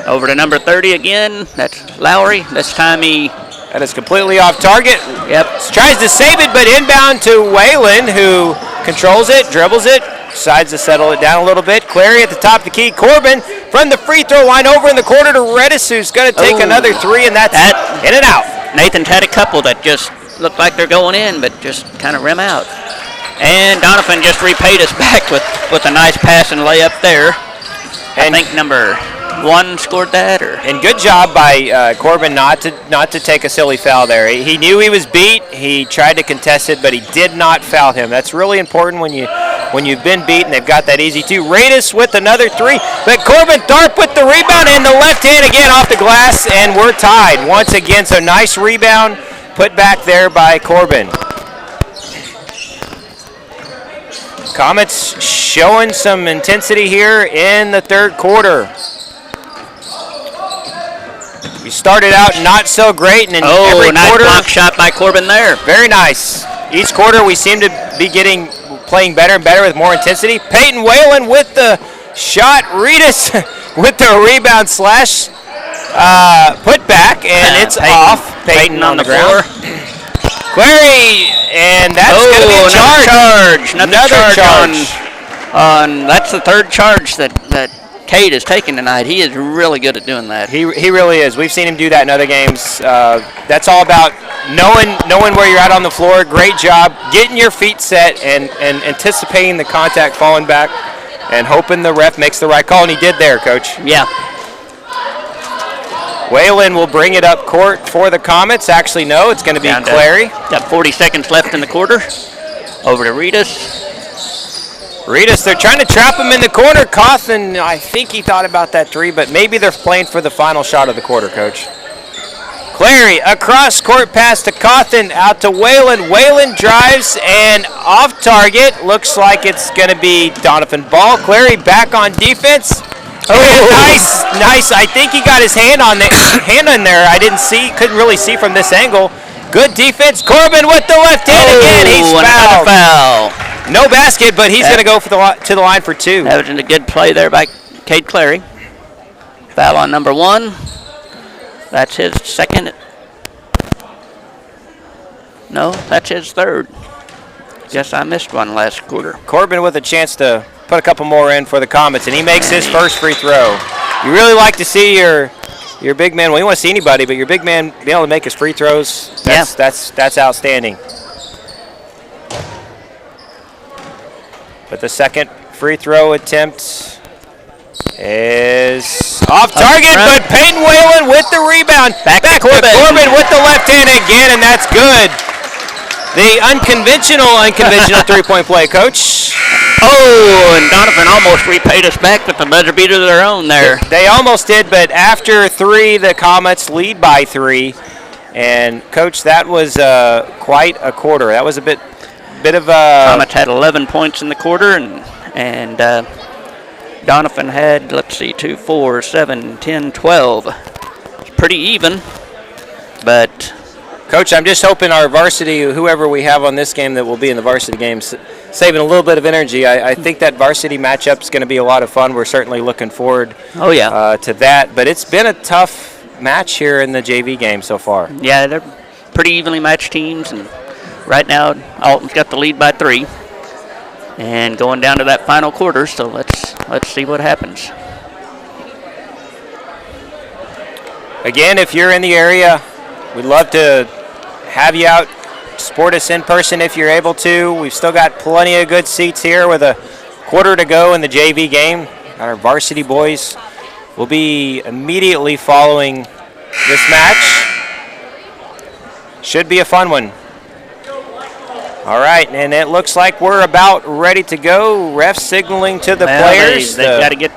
Over to number 30 again. That's Lowry. This time he, That is completely off target. yep, Tries to save it, but inbound to Whalen, who controls it, dribbles it, decides to settle it down a little bit. Clary at the top of the key. Corbin from the free throw line over in the corner to Redis, who's going to take Oh. another three, and that's in and out. Nathan's had a couple that just look like they're going in, but just kind of rim out. And Doniphan just repaid us back with a nice pass and layup there. And I think number 1 scored that, or And good job by Corbin not to take a silly foul there. He knew he was beat. He tried to contest it, but he did not foul him. That's really important when you've been beat and they've got that easy too. Radis with another three, but Corbin Tharp with the rebound and the left hand again off the glass, and we're tied once again. So nice rebound put back there by Corbin. Comets showing some intensity here in the third quarter. We started out not so great, and in every nice quarter, block shot by Corbin there. very nice. Each quarter, we seem to be playing better and better with more intensity. Peyton Whalen with the shot. Redis with the rebound slash put back, and it's off. Peyton on the ground. Clary, and that's going to be a charge. Another charge. On that's the third charge that Cade has taken tonight. He is really good at doing that. He really is. We've seen him do that in other games. That's all about knowing where you're at on the floor. Great job getting your feet set and anticipating the contact falling back and hoping the ref makes the right call, and he did there, Coach. Yeah. Whalen will bring it up court for the Comets. Actually, no, it's going to be Clary. Got 40 seconds left in the quarter. Over to Redis. Redis, they're trying to trap him in the corner. Cawthon, I think he thought about that three, but maybe they're playing for the final shot of the quarter, Coach. Clary, across court pass to Cawthon, out to Whalen. Whalen drives and off target. Looks like it's going to be Doniphan ball. Clary back on defense. Oh, nice. I think he got his hand on there. I couldn't really see from this angle. Good defense. Corbin with the left hand again. He's fouled. Foul. No basket, but he's going to go to the line for two. That was a good play there by Cade Clary. Foul on number 1. That's his second. No, that's his third. Guess I missed one last quarter. Corbin with a chance to put a couple more in for the Comets, and he makes his first free throw. You really like to see your big man. Well, you want to see anybody, but your big man be able to make his free throws. That's outstanding. But the second free throw attempt is off target, but Peyton Whalen with the rebound. Back to Corbin with the left hand again, and that's good. The unconventional three-point play, Coach. Oh, and Doniphan almost repaid us back with the buzzer beater of their own there. They almost did, but after three, the Comets lead by 3. And, Coach, that was quite a quarter. That was a bit of a... Comets had 11 points in the quarter, and Doniphan had, 2, 4, 7, 10, 12. It's pretty even, but... Coach, I'm just hoping our varsity, whoever we have on this game that will be in the varsity games, saving a little bit of energy. I think that varsity matchup is going to be a lot of fun. We're certainly looking forward to that. But it's been a tough match here in the JV game so far. Yeah, they're pretty evenly matched teams, and right now Alton's got the lead by 3. And going down to that final quarter, so let's see what happens. Again, if you're in the area, we'd love to have you out, support us in person if you're able to. We've still got plenty of good seats here with a quarter to go in the JV game. Our varsity boys will be immediately following this match. Should be a fun one. All right, and it looks like we're about ready to go. Ref signaling to the players. They got to get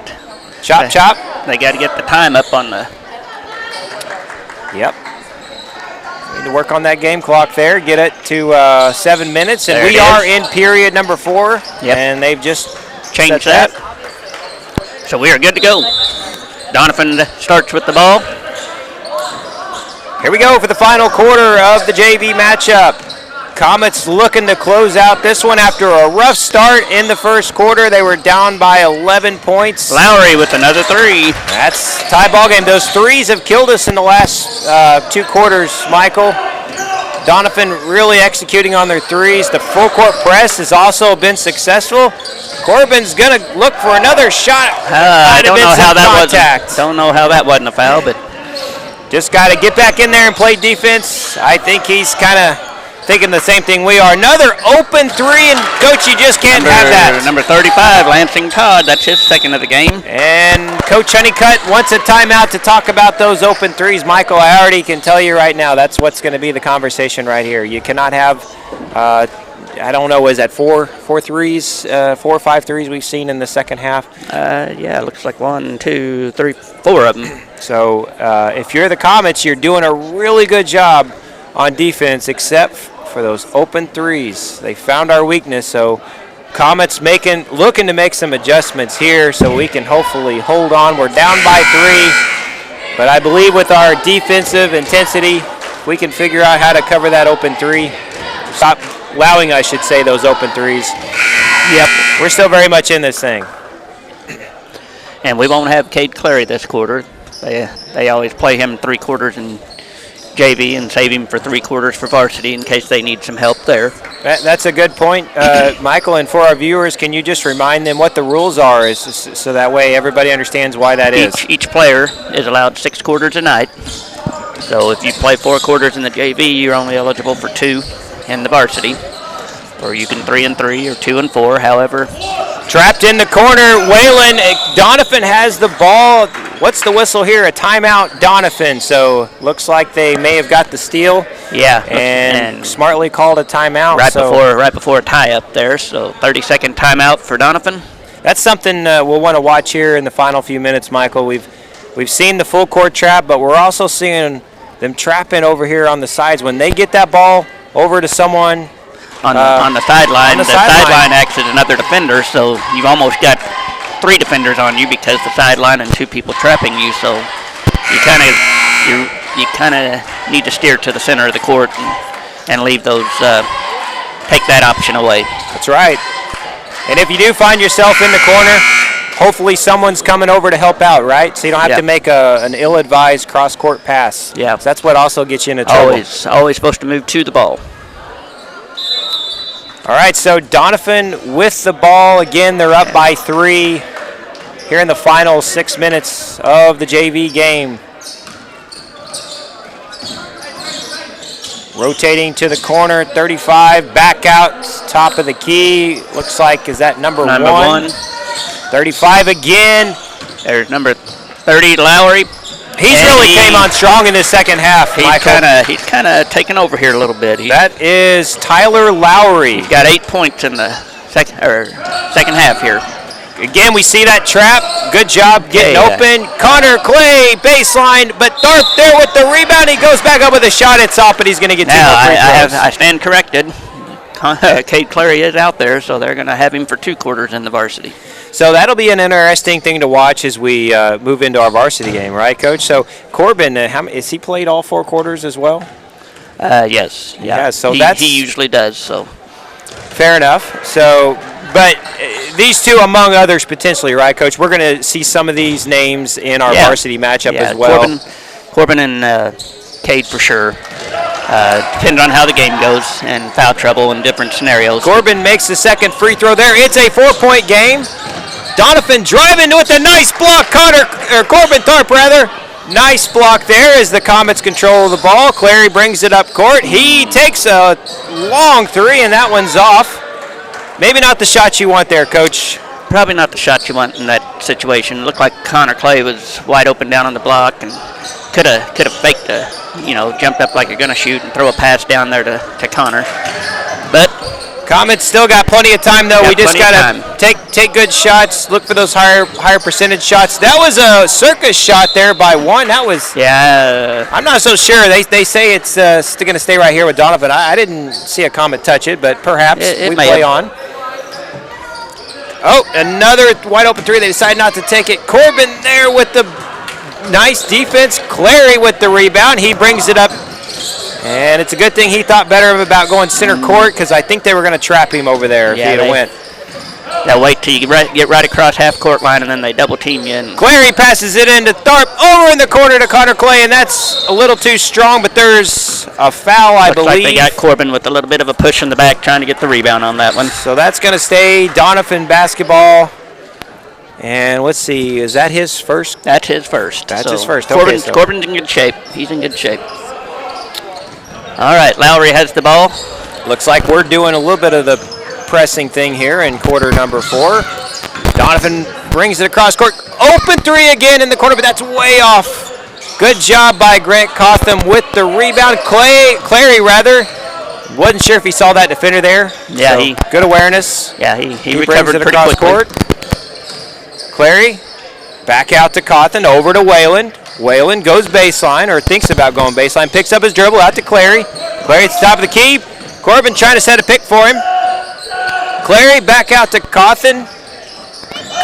chop. They got to get the time up on the. Yep. Need to work on that game clock there, get it to 7 minutes, and There we it are is. in period number 4, Yep. and they've just Change set that. So we are good to go. Doniphan starts with the ball. Here we go for the final quarter of the JV matchup. Comets looking to close out this one after a rough start in the first quarter. They were down by 11 points. Lowry with another 3. That's tie ball game. Those threes have killed us in the last 2 quarters, Michael. Doniphan really executing on their threes. The full court press has also been successful. Corbin's gonna look for another shot. I don't know how that contact. wasn't. Don't know how that wasn't a foul, but Just got to get back in there and play defense. I think he's kind of thinking the same thing we are. Another open 3, and Coach, you just can't have that. Number 35, Lansing Todd. That's his second of the game. And Coach Honeycutt wants a timeout to talk about those open 3s. Michael, I already can tell you right now, that's what's going to be the conversation right here. You cannot have, I don't know, is that 4 threes, 4 or 5 threes we've seen in the second half? Yeah, it looks like 1, 2, 3, 4 of them. So if you're the Comets, you're doing a really good job on defense, except for those open 3s. They found our weakness, so Comets looking to make some adjustments here so we can hopefully hold on. We're down by 3, but I believe with our defensive intensity, we can figure out how to cover that open 3. Stop allowing, I should say, those open 3s. Yep, we're still very much in this thing. And we won't have Cade Clary this quarter. They always play him 3 quarters in JV and save him for 3 quarters for varsity in case they need some help there. That's a good point, Michael. And for our viewers, can you just remind them what the rules are, so that way everybody understands why that is? Each player is allowed 6 quarters a night. So if you play 4 quarters in the JV, you're only eligible for 2 in the varsity. Or you can 3 and 3 or 2 and 4, however. Trapped in the corner, Waylon. Doniphan has the ball. What's the whistle here? A timeout, Doniphan. So looks like they may have got the steal. Yeah, and smartly called a timeout. Right before a tie up there. So 30-second timeout for Doniphan. That's something we'll want to watch here in the final few minutes, Michael. We've seen the full court trap, but we're also seeing them trapping over here on the sides. When they get that ball over to someone on the sideline, the sideline acts as another defender, so you've almost got 3 defenders on you because the sideline and 2 people trapping you. So you kind of need to steer to the center of the court and leave those, take that option away. That's right. And if you do find yourself in the corner, hopefully someone's coming over to help out, right? So you don't have to make an ill-advised cross-court pass. Yeah. So that's what also gets you into trouble. Always supposed to move to the ball. All right, so Doniphan with the ball. Again, they're up by 3 here in the final 6 minutes of the JV game. Rotating to the corner, 35, back out, top of the key. Looks like, is that number 1? 35 again. There's number 30, Lowry. He came on strong in the second half, Michael. He's kind of taken over here a little bit. That is Tyler Lowry. He's got 8 points in the second half here. Again, we see that trap. Good job getting open. Connor Clay, baseline, but Darth there with the rebound. He goes back up with a shot. It's off, but he's going to get 2 more free throws. I stand corrected. Cade Clary is out there, so they're going to have him for 2 quarters in the varsity. So that'll be an interesting thing to watch as we move into our varsity game, right, Coach? So Corbin, has he played all 4 quarters as well? Yes. Yeah. So he usually does. So fair enough. So, but these 2, among others, potentially, right, Coach? We're going to see some of these names in our varsity matchup as well. Corbin and Cade for sure. Depends on how the game goes and foul trouble in different scenarios. Corbin makes the second free throw there. It's a 4-point game. Doniphan driving with a nice block. Corbin Tharp, rather. Nice block there as the Comets control the ball. Clary brings it up court. He takes a long 3, and that one's off. Maybe not the shot you want there, Coach. Probably not the shot you want in that situation. Looked like Connor Clay was wide open down on the block and could have faked jumped up like you're going to shoot and throw a pass down there to Connor. But Comets still got plenty of time, though. Got We just plenty got of to take good shots, look for those higher percentage shots. That was a circus shot there by one. That was, Yeah. I'm not so sure. They say it's going to stay right here with Doniphan. I didn't see a Comet touch it, but perhaps It we may play have. on. Oh, another wide open three. They decide not to take it. Corbin there with the nice defense. Clary with the rebound. He brings it up. And it's a good thing he thought better about going center court because I think they were going to trap him over there if he had went. Now wait till you get right across half court line and then they double team you. And Clary passes it into Tharp over in the corner to Connor Clay, and that's a little too strong, but there's a foul, I looks believe. like they got Corbin with a little bit of a push in the back trying to get the rebound on that one. So that's going to stay Doniphan basketball. And let's see, is that his first? That's his first. That's So his first. Okay, Corbin's, so- Corbin's in good shape. He's in good shape. All right, Lowry has the ball. Looks like we're doing a little bit of the pressing thing here in quarter number 4. Doniphan brings it across court. Open three again in the corner, but that's way off. Good job by Grant Cotham with the rebound. Clary, rather. Wasn't sure if he saw that defender there. Yeah, So, good awareness. Yeah, he He recovered brings it pretty across quickly. court. Clary, back out to Cawthon, over to Wayland. Wayland goes baseline, or thinks about going baseline, picks up his dribble out to Clary. Clary at the top of the key. Corbin trying to set a pick for him. Clary back out to Cawthon.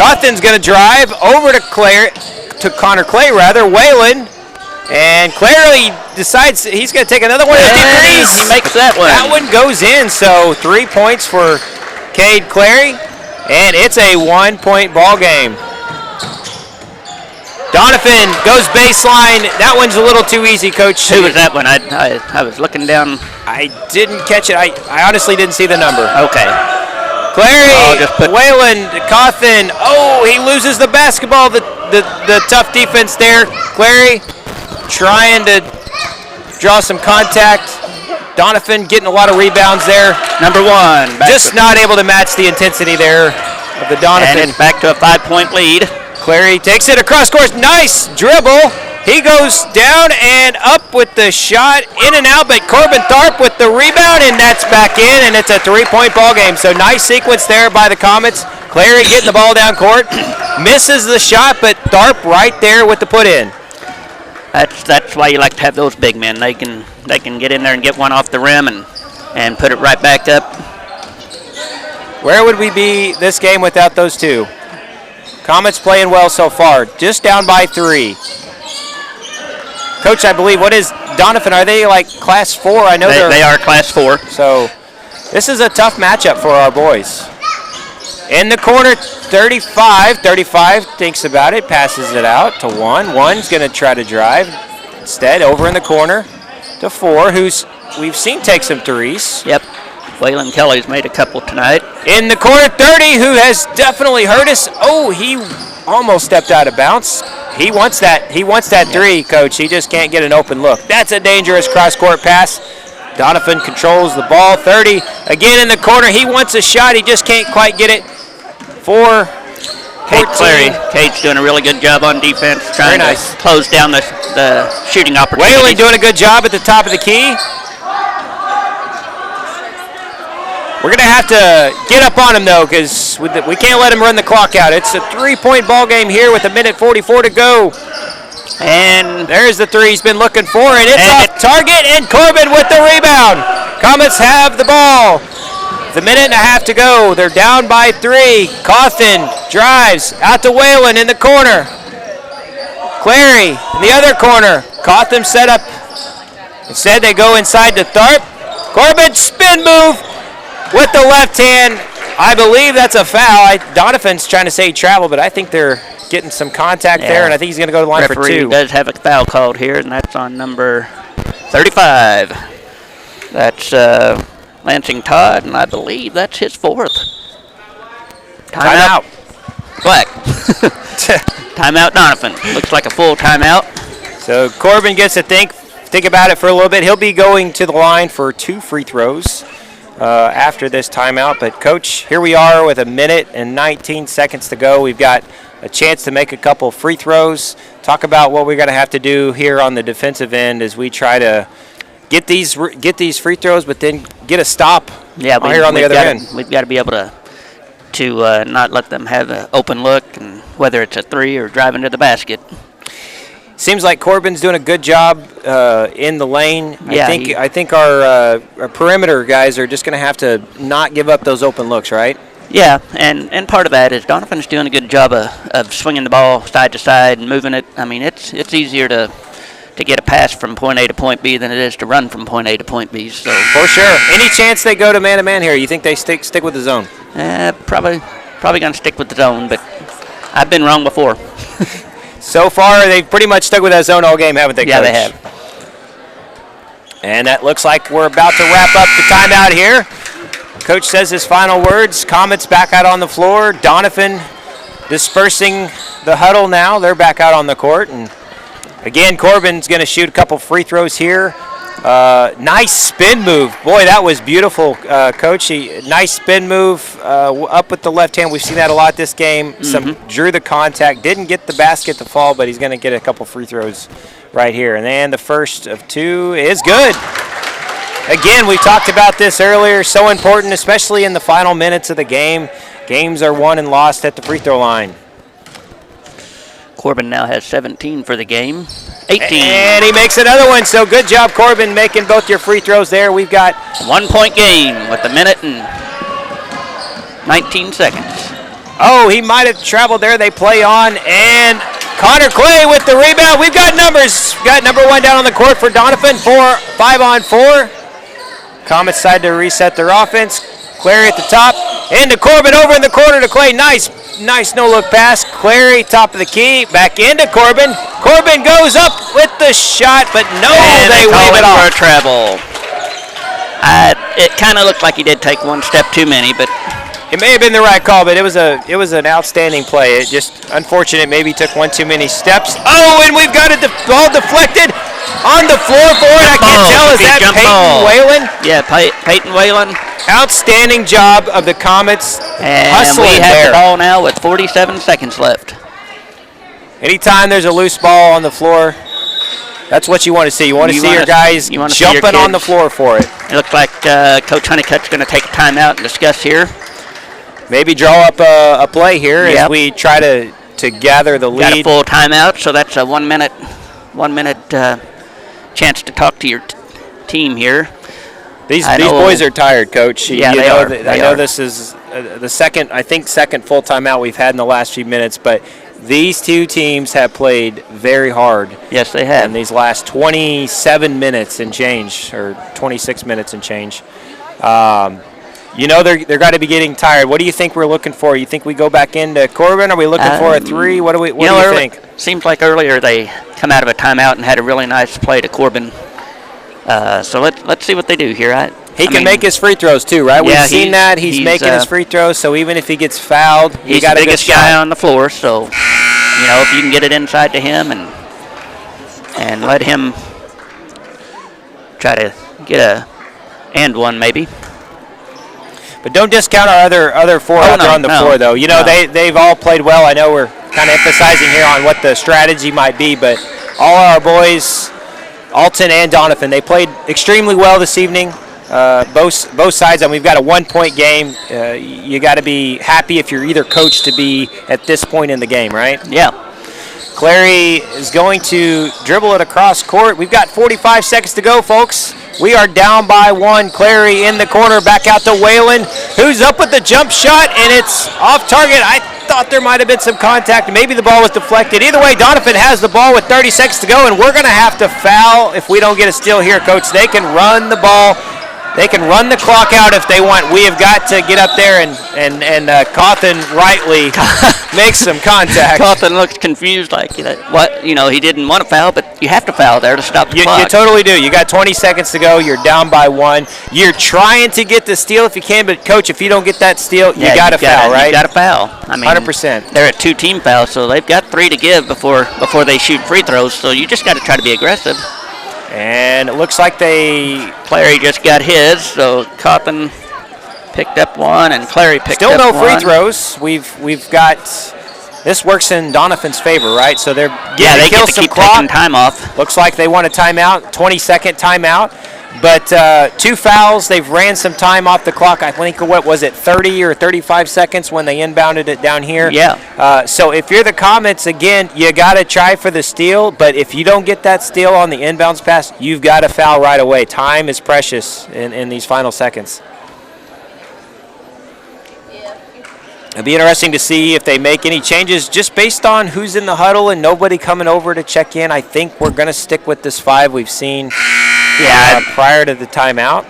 Cawthon's going to drive over to Connor Clay, rather. Wayland. And Clary decides he's going to take another one of the deep And threes. he makes that one. That one goes in, so 3 points for Cade Clary, and it's a 1-point ball game. Doniphan goes baseline. That one's a little too easy, Coach. Who was that one? I was looking down. I didn't catch it. I honestly didn't see the number. Okay. Clary, just put- Wayland, Cawthon. Oh, he loses the basketball. The tough defense there. Clary trying to draw some contact. Doniphan getting a lot of rebounds there. Number one. Just not able to match the intensity there of the And Doniphan. it's back to a 5-point lead. Clary takes it across court. Nice dribble. He goes down and up with the shot, in and out, but Corbin Tharp with the rebound, and that's back in, and it's a 3-point ball game. So nice sequence there by the Comets. Clary getting the ball down court. Misses the shot, but Tharp right there with the put in. That's why you like to have those big men. They can get in there and get one off the rim and put it right back up. Where would we be this game without those two? Comets playing well so far. Just down by 3. Coach, I believe, what is Doniphan? Are they like class 4? I know They are class 4. So this is a tough matchup for our boys. In the corner, 35. 35 thinks about it, passes it out to 1. 1's going to try to drive. Instead, over in the corner to 4, who's we've seen take some threes. Yep. Waylon Kelly's made a couple tonight. In the corner, 30, who has definitely hurt us. Oh, he almost stepped out of bounds. He wants that. He wants that 3, Coach. He just can't get an open look. That's a dangerous cross-court pass. Doniphan controls the ball. 30 again in the corner. He wants a shot. He just can't quite get it. 4. Cade 14. Clary. Cade's doing a really good job on defense, trying nice. to close down the shooting opportunities. Whaley doing a good job at the top of the key. We're going to have to get up on him, though, because we can't let him run the clock out. It's a 3-point ball game here with 1:44 to go. And There's the 3 he's been looking for, and it's off target, and Corbin with the rebound. Comets have the ball. With 1.5 minutes to go, they're down by 3. Cawthon drives out to Wayland in the corner. Clary in the other corner. Cawthon set up. Instead, they go inside to Tharp. Corbin spin move with the left hand. I believe that's a foul. Doniphan's trying to say he traveled, but I think they're getting some contact there, and I think he's going to go to the line for referee 2. does have a foul called here, and that's on number 35. That's Lansing Todd, and I believe that's his 4th. Timeout. Black. Timeout Doniphan. Looks like a full timeout. So Corbin gets to think about it for a little bit. He'll be going to the line for 2 free throws after this timeout. But, Coach, here we are with 1:19 to go. We've got a chance to make a couple free throws. Talk about what we're going to have to do here on the defensive end as we try to get these free throws, but then get a stop. Yeah, here on the other end. We've got to be able to not let them have an open look, and whether it's a three or driving to the basket. Seems like Corbin's doing a good job in the lane. Yeah, I think our perimeter guys are just going to have to not give up those open looks, right? Yeah, and part of that is Doniphan's doing a good job of swinging the ball side to side and moving it. I mean, it's easier to get a pass from point A to point B than it is to run from point A to point B. So for sure. Any chance they go to man-to-man here? You think they stick with the zone? Probably going to stick with the zone, but I've been wrong before. So far, they've pretty much stuck with that zone all game, haven't they, Coach? Yeah, they have. And that looks like we're about to wrap up the timeout here. Coach says his final words. Comets back out on the floor. Doniphan dispersing the huddle now. They're back out on the court. And again, Corbin's going to shoot a couple free throws here. Nice spin move. Boy, that was beautiful, Coach. Nice spin move up with the left hand. We've seen that a lot this game. Drew the contact. Didn't get the basket to fall, but he's going to get a couple free throws right here. And then the first of two is good. Again, we talked about this earlier. So important, especially in the final minutes of the game. Games are won and lost at the free throw line. Corbin now has 17 for the game. 18. And he makes another one. So good job, Corbin, making both your free throws there. We've got 1 point game with a minute and 19 seconds. Oh, he might have traveled there. They play on. And Connor Clay with the rebound. We've got numbers. We've got number one down on the court for Doniphan. 5-on-4. Comets decide to reset their offense. Clary at the top. Into Corbin over in the corner to Clay. Nice no-look pass. Clary, top of the key. Back into Corbin. Corbin goes up with the shot, but no, and they wave it off. For a travel. It kind of looked like he did take one step too many, but it may have been the right call, but it was an outstanding play. It just unfortunate. Maybe he took one too many steps. Oh, and we've got a ball deflected on the floor for it. I can't tell. Is that Peyton Whalen? Yeah, Peyton Whalen. Outstanding job of the Comets hustling we have there. The ball now with 47 seconds left. Anytime there's a loose ball on the floor, that's what you want to see. You want to see your guys jumping on the floor for it. It looks like Coach Honeycutt's going to take a timeout and discuss here. Maybe draw up a play here as we try to gather the lead. Got a full timeout, so that's a 1 minute chance to talk to your team here. These boys are tired, Coach. Yeah, they are. I know this is the second full timeout we've had in the last few minutes, but these two teams have played very hard. Yes, they have. In these last 27 minutes and change, or 26 minutes and change. They're got to be getting tired. What do you think we're looking for? You think we go back into Corbin? Are we looking for a three? What do you think? Seems like earlier they come out of a timeout and had a really nice play to Corbin. So let's see what they do here. He can make his free throws too, right? Yeah, We've seen that. He's making his free throws, so even if he gets fouled, he's the biggest guy on the floor. So, if you can get it inside to him and let him try to get a and one maybe. But don't discount our other four out there on the floor, though. They've all played well. I know we're kind of emphasizing here on what the strategy might be, but all our boys, Alton and Doniphan, they played extremely well this evening. Both sides, and we've got a 1 point game. You got to be happy if you're either coach to be at this point in the game, right? Yeah. Clary is going to dribble it across court. We've got 45 seconds to go, folks. We are down by one. Clary in the corner, back out to Whalen, who's up with the jump shot, and it's off target. I thought there might have been some contact. Maybe the ball was deflected. Either way, Doniphan has the ball with 30 seconds to go, and we're going to have to foul if we don't get a steal here, Coach. They can run the ball. They can run the clock out if they want. We have got to get up there and Cawthon rightly makes some contact. Cawthon looks confused, like what? He didn't want to foul, but you have to foul there to stop the clock. You totally do. You got 20 seconds to go. You're down by one. You're trying to get the steal if you can, but Coach, if you don't get that steal, you got to foul, right? You got to foul. 100%. They're at 2 team fouls, so they've got 3 to give before they shoot free throws. So you just got to try to be aggressive. And it looks like Clary just got his, so Cawthon picked up one, and Clary picked up one. Still no free throws. We've got this works in Doniphan's favor, right? So they get to keep taking time off. Looks like they want a timeout, 20-second timeout. But 2 fouls. They've ran some time off the clock. I think, what was it, 30 or 35 seconds when they inbounded it down here? Yeah. So if you're the Comets, again, you got to try for the steal. But if you don't get that steal on the inbounds pass, you've got to foul right away. Time is precious in these final seconds. It'll be interesting to see if they make any changes just based on who's in the huddle and nobody coming over to check in. I think we're going to stick with this 5 we've seen prior to the timeout.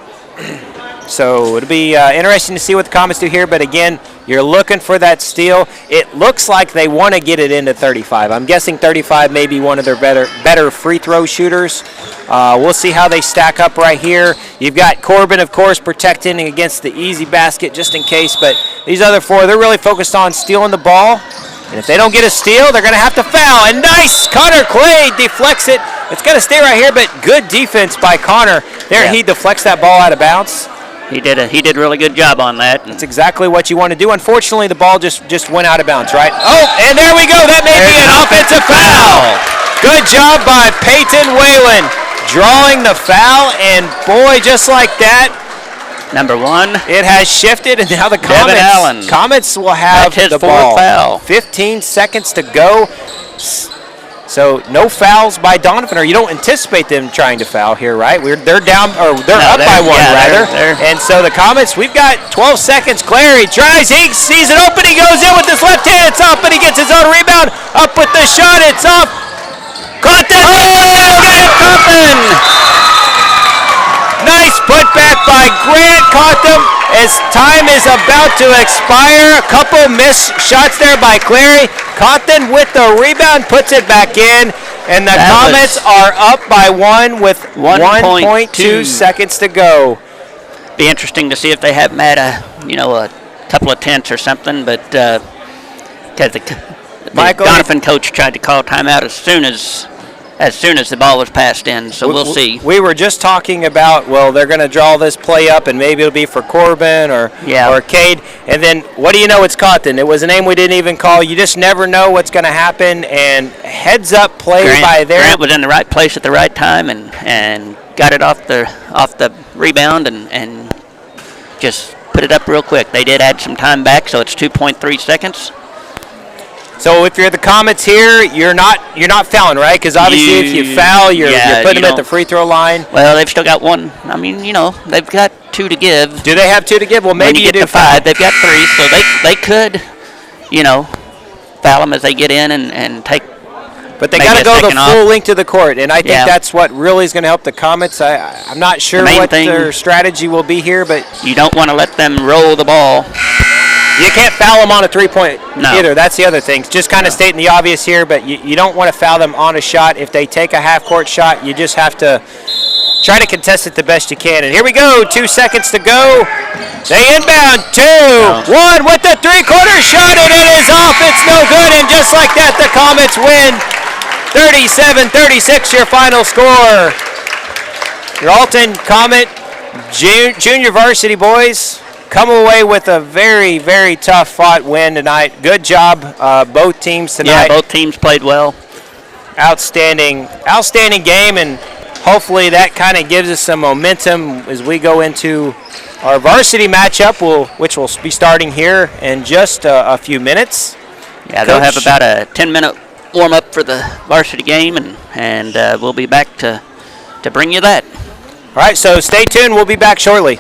So it'll be interesting to see what the Comets do here. But again, you're looking for that steal. It looks like they want to get it into 35. I'm guessing 35 may be one of their better free throw shooters. We'll see how they stack up right here. You've got Corbin, of course, protecting against the easy basket just in case. But these other 4, they're really focused on stealing the ball. And if they don't get a steal, they're going to have to foul. And nice! Connor Clay deflects it. It's going to stay right here, but good defense by Connor. There, he deflects that ball out of bounds. He did a really good job on that. That's exactly what you want to do. Unfortunately, the ball just went out of bounds, right? Oh, and there we go. That may be an offensive foul. Good job by Peyton Whalen drawing the foul, and boy, just like that, number 1. It has shifted, and now the Comets will have his the 4th ball. foul. 15 seconds to go. So no fouls by Doniphan, or you don't anticipate them trying to foul here, right? They're down, or they're up by 1 rather. And so the Comets, we've got 12 seconds. Clary tries, he sees it open, he goes in with his left hand, it's up, and he gets his own rebound. Up with the shot, it's up. Cotton! Coffin! Nice putback by Grant Cotton as time is about to expire. A couple missed shots there by Clary. Cotton with the rebound puts it back in, and the Comets are up by 1 with 1.2 seconds to go. Be interesting to see if they have them at a couple of tenths or something, but because the Doniphan coach tried to call timeout as soon as the ball was passed in, so we'll see. We were just talking about, well, they're going to draw this play up, and maybe it'll be for Corbin or Cade. And then, what do you know, it's Cotton. It was a name we didn't even call. You just never know what's going to happen. And heads-up play by there. Grant was in the right place at the right time and got it off the rebound and just put it up real quick. They did add some time back, so it's 2.3 seconds. So if you're the Comets here, you're not fouling, right? Because obviously if you foul, you're putting them at the free throw line. Well, they've still got 1. I mean, they've got 2 to give. Do they have 2 to give? Well, maybe when you get to 5. They've got 3, so they could, foul them as they get in and take. But they got to go the full length of the court, and I think that's what really is going to help the Comets. I'm not sure what their strategy will be here, but you don't want to let them roll the ball. You can't foul them on a three-point either. That's the other thing. Just kind of stating the obvious here, but you don't want to foul them on a shot. If they take a half-court shot, you just have to try to contest it the best you can. And here we go, 2 seconds to go. They inbound, 2, 1 with the three-quarter shot, and it is off. It's no good, and just like that, the Comets win 37-36, your final score. Your Alton Comet junior varsity boys come away with a very, very tough fought win tonight. Good job, both teams tonight. Yeah, both teams played well. Outstanding game, and hopefully that kind of gives us some momentum as we go into our varsity matchup, which will be starting here in just a few minutes. Yeah, they'll have about a 10-minute warm-up for the varsity game, and we'll be back to bring you that. All right, so stay tuned. We'll be back shortly.